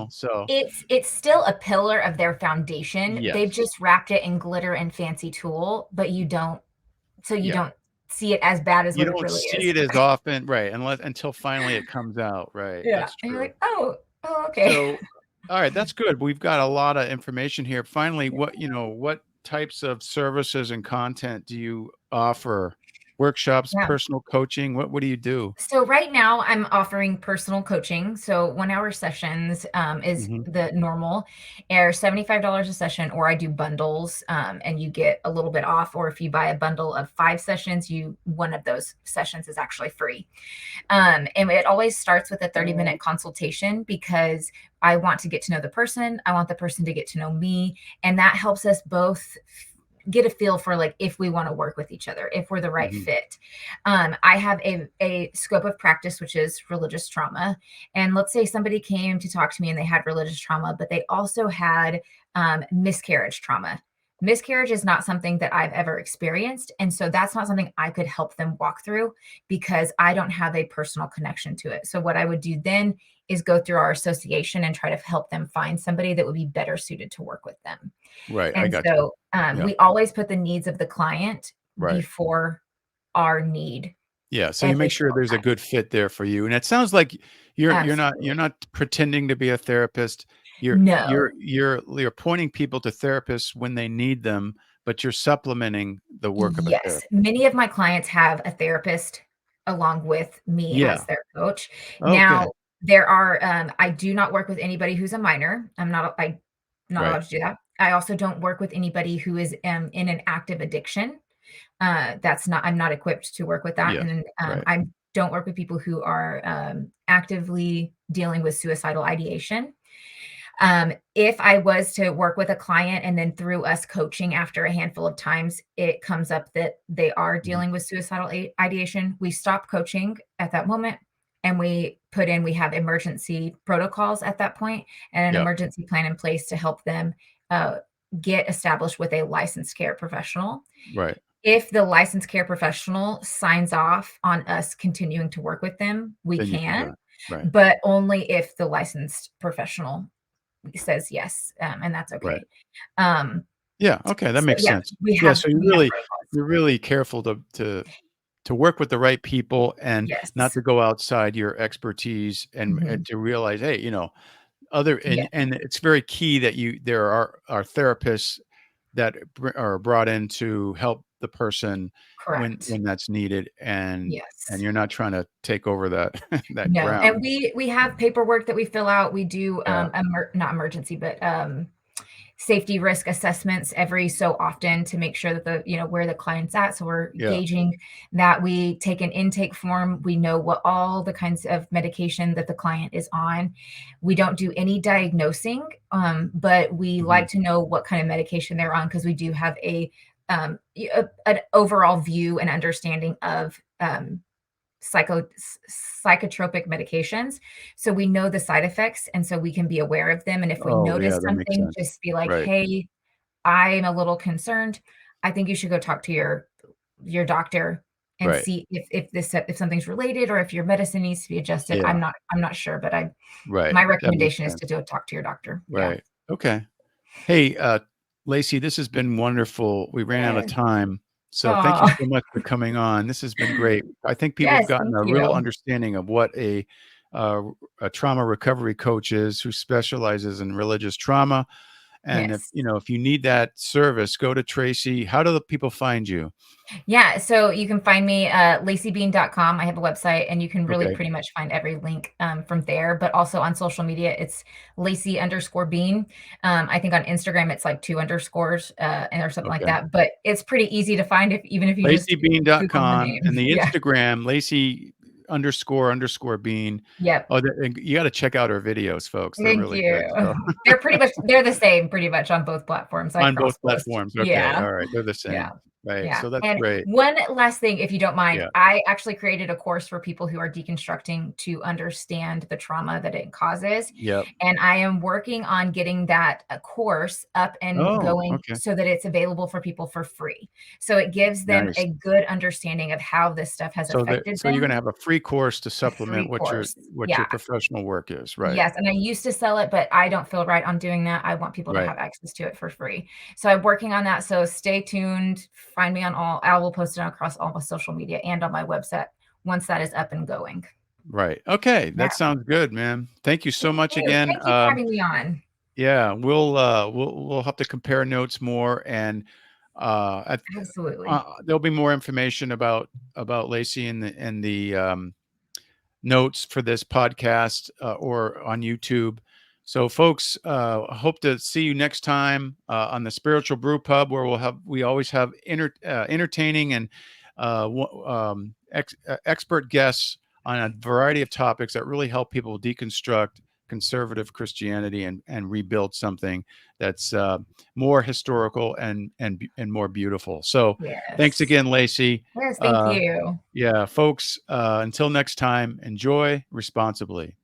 So It's still a pillar of their foundation. They've yes, just wrapped it in glitter and fancy tulle, but you yeah, don't see it as bad as you what it don't really see is. it as often, right? Until finally it comes out, right? Yeah, That's and you're true. like, "Oh, okay." So, all right, that's good. We've got a lot of information here. Finally, what types of services and content do you offer? Workshops, Yeah. personal coaching? What do you do? So right now I'm offering personal coaching. So 1 hour sessions, is Mhm. the normal, are $75 a session, or I do bundles, and you get a little bit off. Or if you buy a bundle of 5 sessions, one of those sessions is actually free. And it always starts with a 30-minute consultation because I want to get to know the person. I want the person to get to know me. And that helps us both get a feel for like if we want to work with each other, if we're the right Mhm. fit. I have a scope of practice, which is religious trauma. And let's say somebody came to talk to me and they had religious trauma, but they also had miscarriage trauma. Miscarriage is not something that I've ever experienced. And so that's not something I could help them walk through because I don't have a personal connection to it. So, what I would do then is go through our association and try to help them find somebody that would be better suited to work with them. Right. I And got you. so Yeah. we always put the needs of the client Right. before our need Yeah, so you every make sure single there's a time. good fit there for you, and it sounds like you're Absolutely. not pretending to be a therapist. No. You're pointing people to therapists when they need them, but you're supplementing the work of a Yes. therapist. Many of my clients have a therapist along with me Yeah. as their coach. Oh, good. Now, there are, I do not work with anybody who's a minor. I'm not Right. allowed to do that. I also don't work with anybody who is in an active addiction. That's not, I'm not equipped to work with that. Yes. And Right. I don't work with people who are actively dealing with suicidal ideation. If I was to work with a client and then through us coaching after a handful of times, it comes up that they are Mhm. dealing with suicidal ideation, we stop coaching at that moment and we have emergency protocols at that point and an Yeah. emergency plan in place to help them uh, get established with a licensed care professional. Right. If the licensed care professional signs off on us continuing to work with them, we Then you can do can, it. Right. but only if the licensed professional says yes, and that's Right. okay. Um, Yeah, okay, that so makes yeah, sense. Yeah, so we have protocols. you're really careful to work with the right people and not Yes. to go outside your expertise and Mhm. to realize, hey, other Yeah, and it's very key that there are therapists that are brought in to help the person correct. when that's needed, and Yes. you're not trying to take over that that No, and ground. we have paperwork that we fill out. We do, Yeah. not emergency, but, safety risk assessments every so often to make sure that where the client's at. So we're Yeah. gauging that. We take an intake form. We know what all the kinds of medication that the client is on. We don't do any diagnosing, but we Mhm. like to know what kind of medication they're on because we do have an overall view and understanding of psychotropic medications. So we know the side effects, and so we can be aware of them, and if we Oh, notice yeah, that makes something, sense. just be like, Right. "Hey, I'm a little concerned. I think you should go talk to your doctor and Right. see if something's related or if your medicine needs to be adjusted." Yeah. I'm not sure, but I Right. my That makes recommendation is sense. to go talk to your doctor. Yeah. Right. Okay. Hey, Laci, this has been wonderful. We ran out of Yes. time. So thank you Aw. so much for coming on. This has been great. I think people have Yes, gotten thank a real you. understanding of what uh, a trauma recovery coach is who specializes in religious trauma. And Yes. if you need that service, go to Tracy. How do the people find you? Yeah, so you can find me at lacybean.com. I have a website and you can really Okay. pretty much find every link from there. But also on social media, it's Laci_Bean. I think on Instagram it's like two underscores and or something like Okay. that. But it's pretty easy to find if even if you just Google my LacyBean.com name. and the Yeah. Instagram, Lacy__underscore bean. Yep. Oh, you got to check out her videos, folks. They're Thank really you. good. So They're the same pretty much on both platforms. I on both cross post. platforms. Okay. Yeah. All right. They're the Yeah. same. Right. Yeah, So that's and great. one last thing, if you don't mind, Yeah. I actually created a course for people who are deconstructing to understand the trauma that it causes, Yep. and I am working on getting that, course up and Oh, going okay. so that it's available for people for free. So it gives them Nice. a good understanding of how this stuff has affected So you're going to them. have a free course to A supplement free course. what your Yeah. professional work is. Right. Yes, and I used to sell it, but I don't feel right on doing that. I want people to Right. have access to it for free. So I'm working on that. So stay tuned. Find me on I will post it across all my social media and on my website once that is up and going. Right. Okay. Yeah. That sounds good, man. Thank you so Thank much you. again. Thank you for having me on. Yeah, we'll have to compare notes more, and at Absolutely. there'll be more information about Laci and the notes for this podcast or on YouTube. So, folks, hope to see you next time on the Spiritual Brew Pub, where we always have entertaining and expert guests on a variety of topics that really help people deconstruct conservative Christianity and rebuild something that's more historical and more beautiful. So thanks Yes. again, Laci. Yes, thank you. Yeah, folks, until next time, enjoy responsibly.